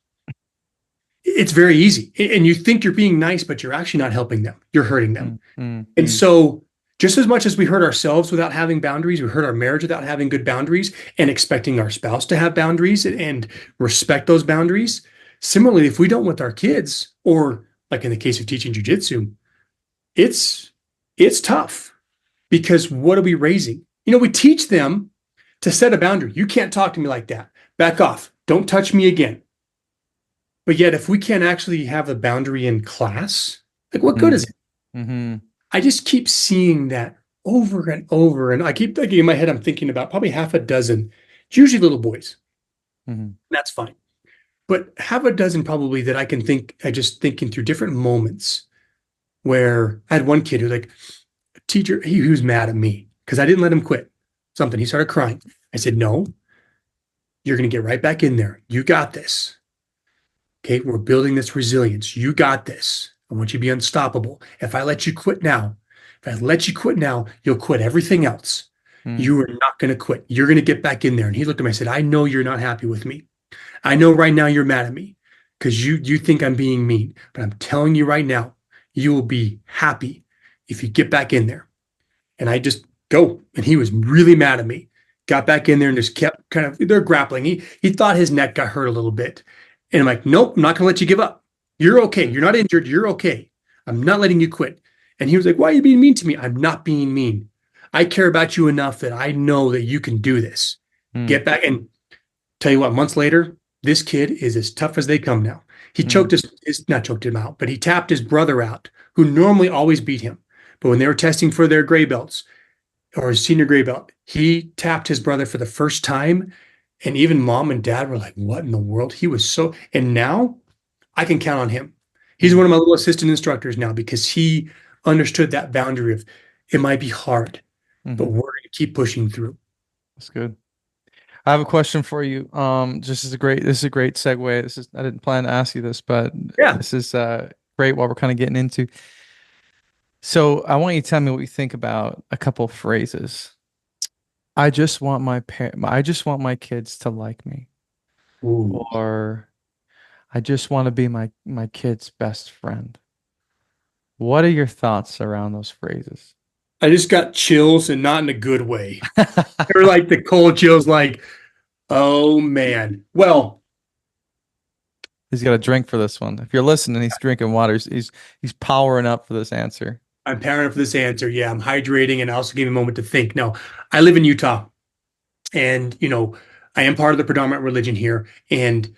It's very easy. And you think you're being nice, but you're actually not helping them. You're hurting them. And so just as much as we hurt ourselves without having boundaries, we hurt our marriage without having good boundaries and expecting our spouse to have boundaries and respect those boundaries. Similarly, if we don't with our kids, or like in the case of teaching jujitsu, it's tough because what are we raising? We teach them to set a boundary. You can't talk to me like that. Back off. Don't touch me again. But yet, if we can't actually have a boundary in class, like what good is it? Mm-hmm. I just keep seeing that over and over. And I keep thinking in my head, I'm thinking about probably half a dozen. It's usually little boys. Hmm. That's fine. But half a dozen probably that I can think, I just thinking through different moments where I had one kid who like, teacher, he was mad at me because I didn't let him quit something. He started crying. I said, no, you're going to get right back in there. You got this. Okay. We're building this resilience. You got this. I want you to be unstoppable. If I let you quit now, if I let you quit now, you'll quit everything else. Mm, You are not going to quit. You're going to get back in there. And he looked at me and said, I know you're not happy with me. I know right now you're mad at me because you think I'm being mean, but I'm telling you right now, you will be happy if you get back in there. And I just go. And he was really mad at me. Got back in there and just kept kind of they're grappling. He thought his neck got hurt a little bit. And I'm like, nope, I'm not gonna let you give up. You're okay. You're not injured. You're okay. I'm not letting you quit. And he was like, why are you being mean to me? I'm not being mean. I care about you enough that I know that you can do this. mm, Get back and tell you what, months later, this kid is as tough as they come now. He mm, choked his not choked him out, but he tapped his brother out, who normally always beat him. But when they were testing for their gray belts, or his senior gray belt. He tapped his brother for the first time. And even mom and dad were like, what in the world? He was so, and now I can count on him. He's mm, one of my little assistant instructors now because he understood that boundary of it might be hard, but hmm. we're going to keep pushing through. That's good. I have a question for you. This is a great segue. I didn't plan to ask you this, but Yeah. this is great while we're kind of getting into. So I want you to tell me what you think about a couple of phrases. I just want my kids to like me, Ooh. or I just want to be my kid's best friend. What are your thoughts around those phrases? I just got chills and not in a good way. They're like the cold chills, like, oh man. Well, He's got a drink for this one. If you're listening, he's drinking water. He's powering up for this answer. I'm paranoid for this answer. Yeah, I'm hydrating and I also give me a moment to think. No, I live in Utah. And, I am part of the predominant religion here. And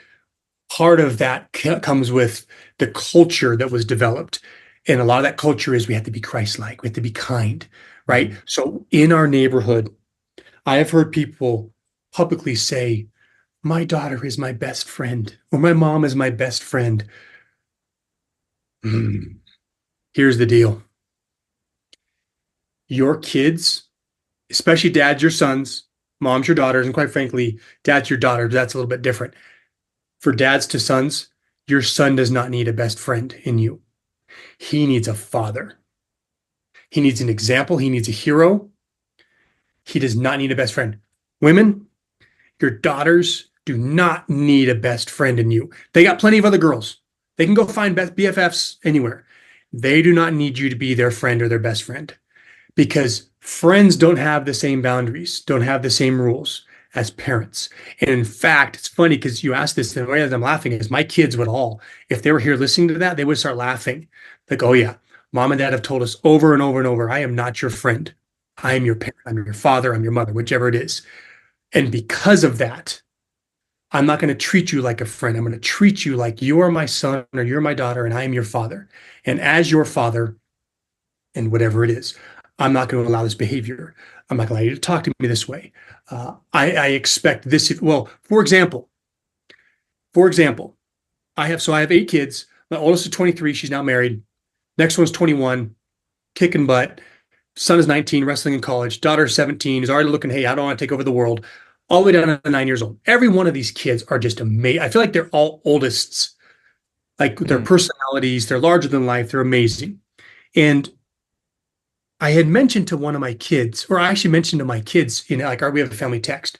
part of that comes with the culture that was developed. And a lot of that culture is we have to be Christ-like, we have to be kind, right? Mhm. So in our neighborhood, I have heard people publicly say, my daughter is my best friend, or my mom is my best friend. Hmm. Here's the deal. Your kids, especially dads, your sons, moms, your daughters, and quite frankly, dad's your daughter, but that's a little bit different. For dads to sons, your son does not need a best friend in you. He needs a father. He needs an example. He needs a hero. He does not need a best friend. Women, your daughters do not need a best friend in you. They got plenty of other girls. They can go find best BFFs anywhere. They do not need you to be their friend or their best friend because friends don't have the same boundaries, don't have the same rules as parents. And in fact, it's funny because you asked this, and the way that I'm laughing is my kids would all, if they were here listening to that, they would start laughing. Like, oh yeah, mom and dad have told us over and over and over, I am not your friend. I am your parent. I'm your father. I'm your mother, whichever it is. And because of that, I'm not going to treat you like a friend. I'm going to treat you like you are my son or you're my daughter and I am your father. And as your father, and whatever it is. I'm not going to allow this behavior. I'm not going to allow you to talk to me this way. I expect this. Well, for example, I have 8 kids. My oldest is 23. She's now married. Next one's 21, kicking butt. Son is 19, wrestling in college. Daughter is 17, is already looking, hey, I don't want to take over the world. All the way down to 9 years old. Every one of these kids are just amazing. I feel like they're all oldists. Like their Mm, personalities, they're larger than life. They're amazing. And I had mentioned to one of my kids, or I actually mentioned to my kids, we have a family text.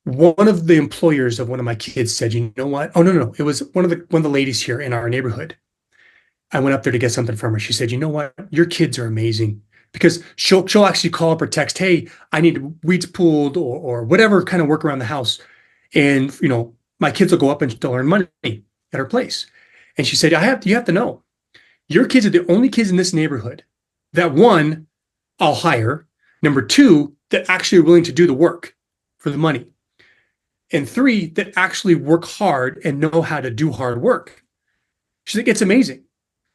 One of the employers of one of my kids said, you know what? Oh, no, no, no. It was one of the ladies here in our neighborhood. I went up there to get something from her. She said, you know what? Your kids are amazing. Because she'll actually call up or text, hey, I need weeds pulled or whatever kind of work around the house. And my kids will go up and they'll earn money at her place. And she said, you have to know, your kids are the only kids in this neighborhood that one, I'll hire. Number two, that actually are willing to do the work for the money. And three, that actually work hard and know how to do hard work. She's like, it's amazing.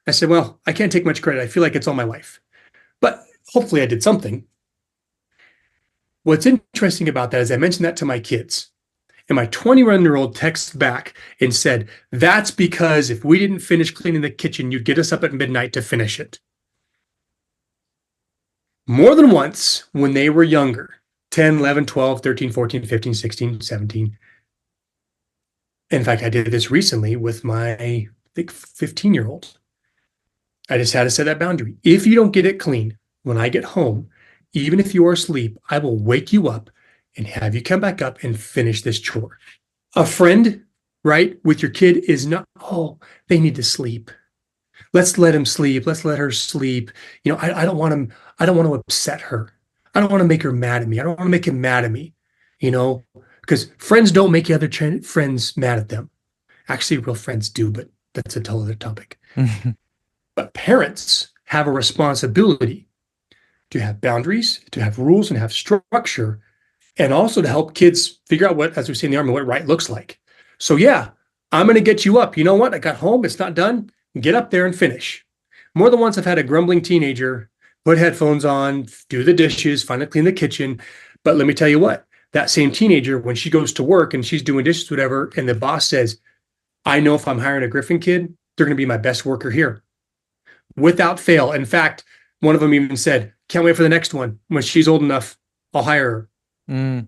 I said, well, I can't take much credit. I feel like it's all my wife, but hopefully I did something. What's interesting about that is I mentioned that to my kids, and my 21-year-old texts back and said, that's because if we didn't finish cleaning the kitchen, you'd get us up at midnight to finish it. More than once when they were younger, 10, 11, 12, 13, 14, 15, 16, 17. In fact, I did this recently with my, I think, 15-year-old. I just had to set that boundary. If you don't get it clean when I get home, even if you are asleep, I will wake you up and have you come back up and finish this chore. A friend, right, with your kid is not, oh, they need to sleep. Let's let him sleep. Let's let her sleep. I don't want him, I don't want to upset her. I don't want to make her mad at me. I don't want to make him mad at me, because friends don't make other friends mad at them. Actually, real friends do, but that's a total other topic. But parents have a responsibility to have boundaries, to have rules, and have structure, and also to help kids figure out what, as we say in the Army, what right looks like. So yeah, I'm going to get you up. You know what? I got home. It's not done. Get up there and finish. More than once I've had a grumbling teenager put headphones on, do the dishes, finally clean the kitchen. But let me tell you what, that same teenager, when she goes to work and she's doing dishes, whatever, and the boss says, I know if I'm hiring a Griffin kid, they're going to be my best worker here. Without fail. In fact, one of them even said, can't wait for the next one. When she's old enough, I'll hire her.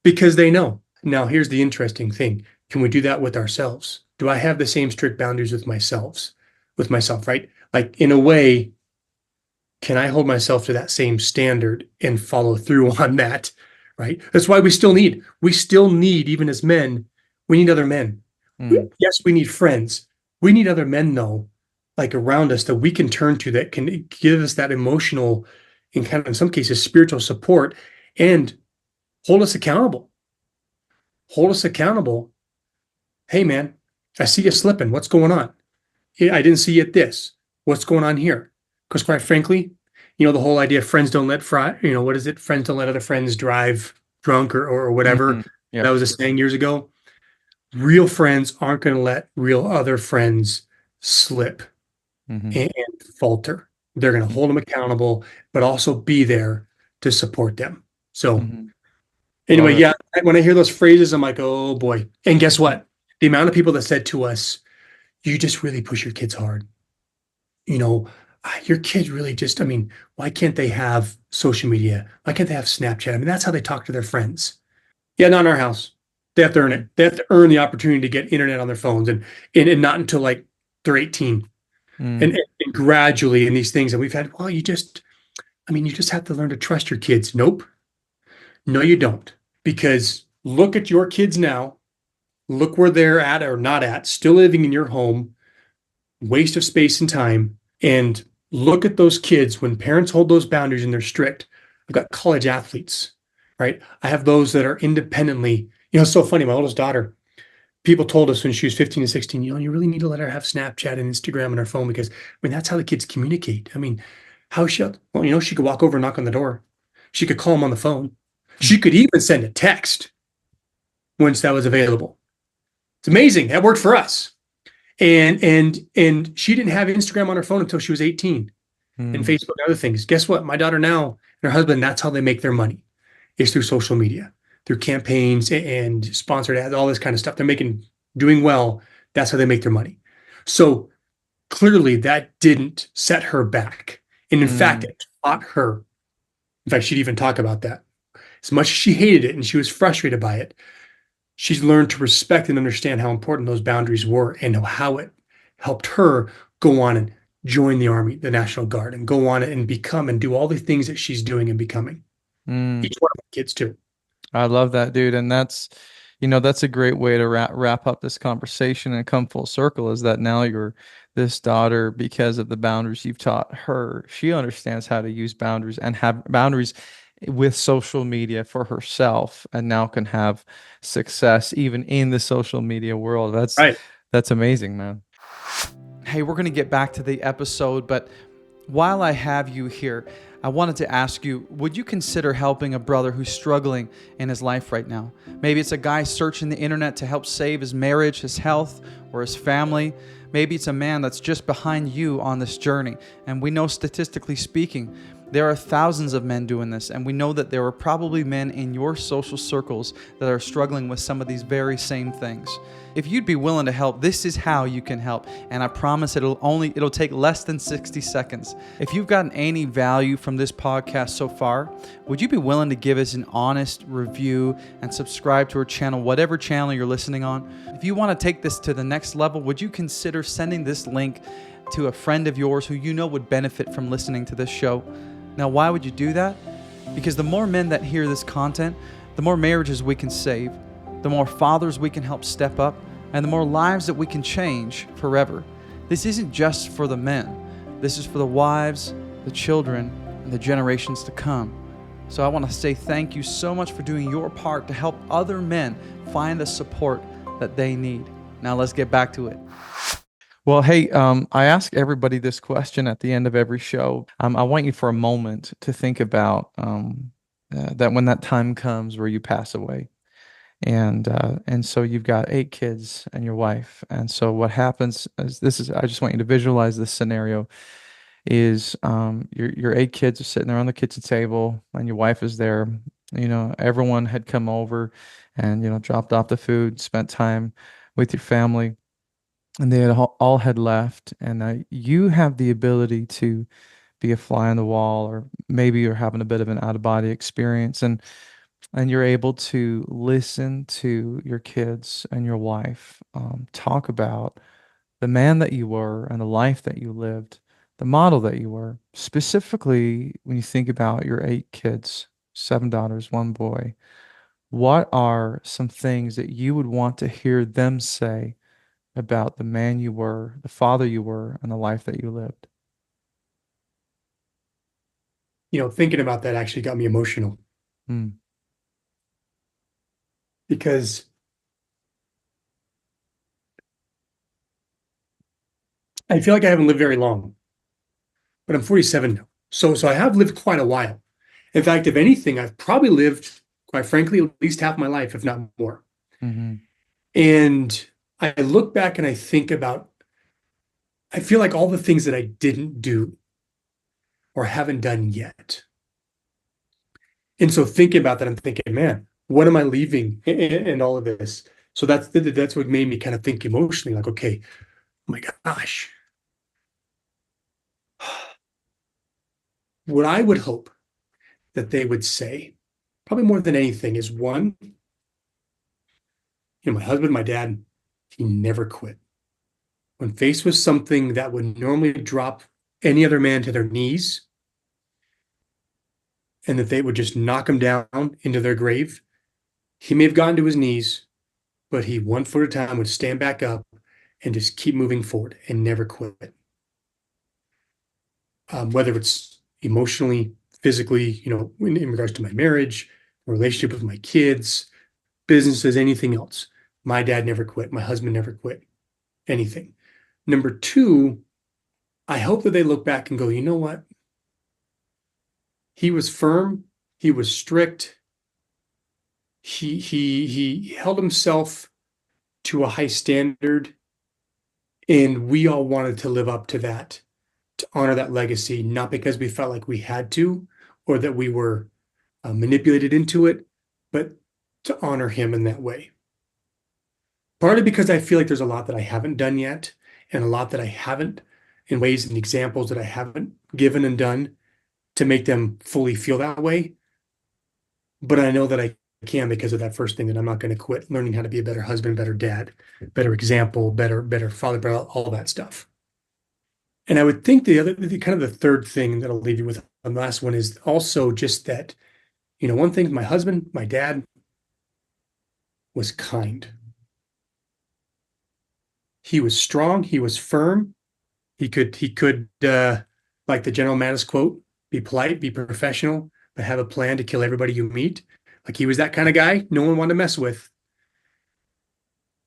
Because they know. Now, here's the interesting thing. Can we do that with ourselves? Do I have the same strict boundaries with myself, right? Like, in a way, can I hold myself to that same standard and follow through on that, right? That's why we still need, even as men, we need other men. Yes, we need friends. We need other men, though, like around us that we can turn to, that can give us that emotional and kind of, in some cases, spiritual support and hold us accountable. Hey, man, I see you slipping. What's going on? I didn't see you at this. What's going on here? Because quite frankly, the whole idea of friends don't let what is it? Friends don't let other friends drive drunk or whatever. Yep. That was a saying years ago. Real friends aren't going to let real other friends slip and falter. They're going to hold them accountable, but also be there to support them. So anyway, yeah, when I hear those phrases, I'm like, oh boy. And guess what? The amount of people that said to us, you just really push your kids hard. Your kid really just, why can't they have social media? Why can't they have Snapchat? That's how they talk to their friends. Yeah, not in our house. They have to earn it. They have to earn the opportunity to get internet on their phones and not until like they're 18. And gradually in these things. And we've had, well, you just have to learn to trust your kids. Nope. No, you don't. Because look at your kids now. Look where they're at or not at, still living in your home, waste of space and time. And look at those kids when parents hold those boundaries and they're strict. I've got college athletes, right? I have those that are independently, it's so funny. My oldest daughter, people told us when she was 15 and 16, you really need to let her have Snapchat and Instagram on her phone because, that's how the kids communicate. How she, she could walk over and knock on the door. She could call them on the phone. She could even send a text once that was available. It's amazing. That worked for us. And she didn't have Instagram on her phone until she was 18 and Facebook and other things. Guess what? My daughter now and her husband, that's how they make their money, is through social media, through campaigns and sponsored ads, all this kind of stuff. They're doing well. That's how they make their money. So clearly that didn't set her back. And in fact, it taught her. In fact, she'd even talk about that. As much as she hated it and she was frustrated by it, she's learned to respect and understand how important those boundaries were and how it helped her go on and join the Army, the National Guard, and go on and become and do all the things that she's doing and becoming. Each one of my kids too. I love that, dude. And that's a great way to wrap up this conversation and come full circle, is that now this daughter, because of the boundaries you've taught her, she understands how to use boundaries and have boundaries with social media for herself, and now can have success even in the social media world. That's right. That's amazing, man. Hey, we're going to get back to the episode, but while I have you here, I wanted to ask you, would you consider helping a brother who's struggling in his life right now? Maybe it's a guy searching the internet to help save his marriage, his health, or his family, Maybe it's a man that's just behind you on this journey. And we know, statistically speaking, there are thousands of men doing this, and we know that there are probably men in your social circles that are struggling with some of these very same things. If you'd be willing to help, this is how you can help, and I promise it'll take less than 60 seconds. If you've gotten any value from this podcast so far, would you be willing to give us an honest review and subscribe to our channel, whatever channel you're listening on? If you want to take this to the next level, would you consider sending this link to a friend of yours who you know would benefit from listening to this show? Now, why would you do that? Because the more men that hear this content, the more marriages we can save, the more fathers we can help step up, and the more lives that we can change forever. This isn't just for the men. This is for the wives, the children, and the generations to come. So I want to say thank you so much for doing your part to help other men find the support that they need. Now let's get back to it. Well, hey, I ask everybody this question at the end of every show. I want you for a moment to think about that when that time comes where you pass away, and so you've got 8 kids and your wife, and so what happens is I just want you to visualize this scenario. Is your 8 kids are sitting there on the kitchen table, and your wife is there. Everyone had come over, and dropped off the food, spent time with your family, and they had all had left, and you have the ability to be a fly on the wall, or maybe you're having a bit of an out of body experience, and you're able to listen to your kids and your wife talk about the man that you were and the life that you lived, the model that you were. Specifically, when you think about your 8 kids, 7 daughters, 1 boy, what are some things that you would want to hear them say about the man you were, the father you were, and the life that you lived? Thinking about that actually got me emotional Mm, because I feel like I haven't lived very long, but I'm 47 now. So I have lived quite a while. In fact, if anything, I've probably lived, quite frankly, at least half my life, if not more. hmm And I look back and I think about, I feel like all the things that I didn't do or haven't done yet. And so thinking about that, I'm thinking, man, what am I leaving in all of this? So that's what made me kind of think emotionally, like, okay, oh my gosh, what I would hope that they would say, probably more than anything, is one, my husband, my dad, he never quit. When faced with something that would normally drop any other man to their knees, and that they would just knock him down into their grave, he may have gotten to his knees, but he, one foot at a time, would stand back up and just keep moving forward and never quit. Whether it's emotionally, physically, in regards to my marriage, relationship with my kids, businesses, anything else. My dad never quit. My husband never quit. Anything. Number two, I hope that they look back and go, you know what? He was firm. He was strict. He held himself to a high standard, and we all wanted to live up to that, to honor that legacy, not because we felt like we had to or that we were manipulated into it, but to honor him in that way. Partly because I feel like there's a lot that I haven't done yet, and a lot that I haven't, in ways and examples that I haven't given and done to make them fully feel that way. But I know that I can, because of that first thing, that I'm not going to quit learning how to be a better husband, better dad, better example, better father, better all that stuff. And I would think kind of the third thing that I'll leave you with on the last one is also just that, one thing, my husband, my dad was kind. He was strong. He was firm. He could, like the General Mattis quote, be polite, be professional, but have a plan to kill everybody you meet. Like, he was that kind of guy no one wanted to mess with,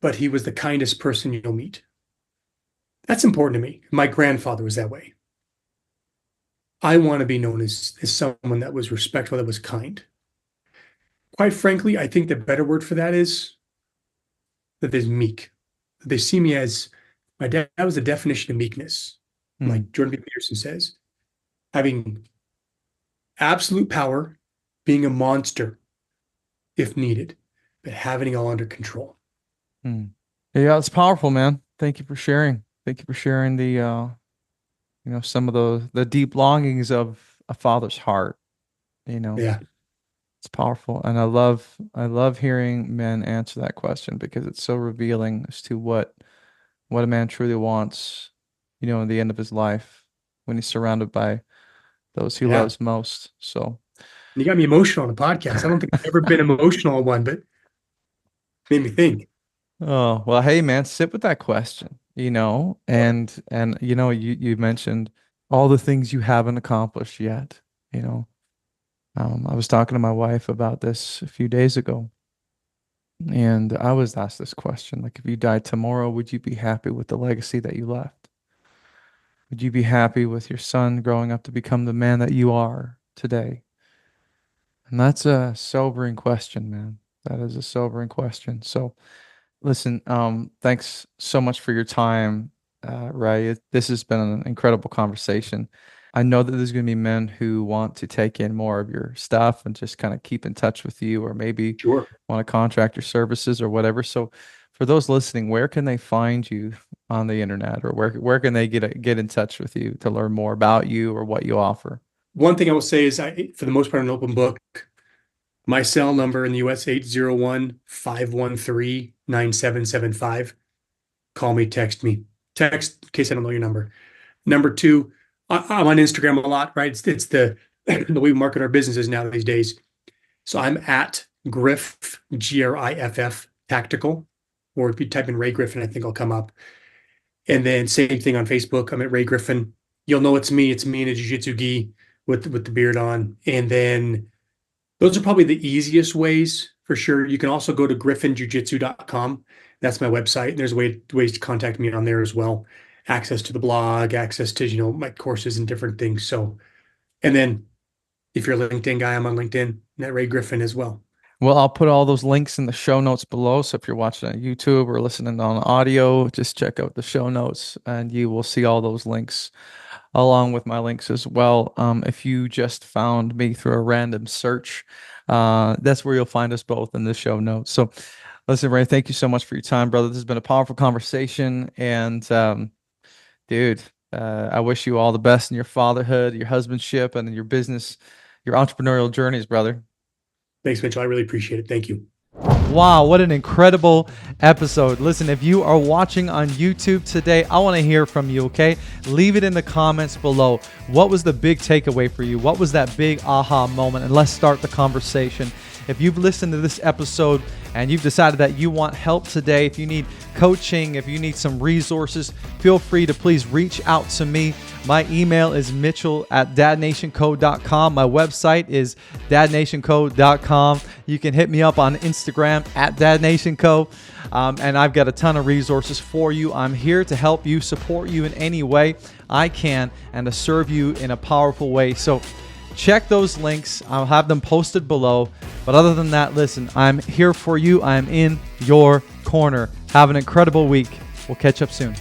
but he was the kindest person you'll meet. That's important to me. My grandfather was that way. I want to be known as someone that was respectful, that was kind. Quite frankly, I think the better word for that is that is meek. They see me as My dad was the definition of meekness. Mm, Like Jordan B. Peterson says, having absolute power, being a monster if needed, but having it all under control. mm. Yeah, it's powerful, man. Thank you for sharing. Thank you for sharing the some of the deep longings of a father's heart. You know, Yeah. it's powerful, and I love hearing men answer that question because it's so revealing as to what a man truly wants, in the end of his life when he's surrounded by those he Yeah. loves most. So, You got me emotional on the podcast. I don't think I've ever been emotional on one, but made me think. oh, well, hey man, sit with that question, and you mentioned all the things you haven't accomplished yet, you know. I was talking to my wife about this a few days ago, and I was asked this question, like, if you died tomorrow, would you be happy with the legacy that you left? Would you be happy with your son growing up to become the man that you are today? And that's a sobering question, man. That is a sobering question. So, listen, thanks so much for your time, Ray. This has been an incredible conversation. I know that there's going to be men who want to take in more of your stuff and just kind of keep in touch with you, or maybe Sure. want to contract your services or whatever. So, for those listening, where can they find you on the internet, or where can they get in touch with you to learn more about you or what you offer? One thing I will say is for the most part, an open book. My cell number in the US, 801-513-9775. Call me, text me. Text in case I don't know your number. Number two, I'm on Instagram a lot, right? It's the the way we market our businesses now these days. So I'm at Griff, Griff, tactical. Or if you type in Ray Griffin, I think I'll come up. And then same thing on Facebook. I'm at Ray Griffin. You'll know it's me. It's me in a jiu-jitsu gi with the beard on. And then those are probably the easiest ways for sure. You can also go to griffinjujitsu.com. That's my website. There's ways to contact me on there as well. Access to the blog, access to, my courses and different things. So, and then if you're a LinkedIn guy, I'm on LinkedIn, at Ray Griffin as well. Well, I'll put all those links in the show notes below. So if you're watching on YouTube or listening on audio, just check out the show notes and you will see all those links along with my links as well. If you just found me through a random search, that's where you'll find us both in the show notes. So listen, Ray, thank you so much for your time, brother. This has been a powerful conversation. And dude, I wish you all the best in your fatherhood, your husbandship, and in your business, your entrepreneurial journeys, brother. Thanks, Mitchell. I really appreciate it. Thank you. Wow, what an incredible episode. Listen, if you are watching on YouTube today, I want to hear from you, okay? Leave it in the comments below. What was the big takeaway for you? What was that big aha moment? And let's start the conversation. If you've listened to this episode and you've decided that you want help today, if you need coaching, if you need some resources, feel free to please reach out to me. My email is mitchell@dadnationco.com. My website is dadnationco.com. You can hit me up on Instagram @dadnationco. And I've got a ton of resources for you. I'm here to help you, support you in any way I can, and to serve you in a powerful way. So check those links. I'll have them posted below. But other than that, listen, I'm here for you. I'm in your corner. Have an incredible week. We'll catch up soon.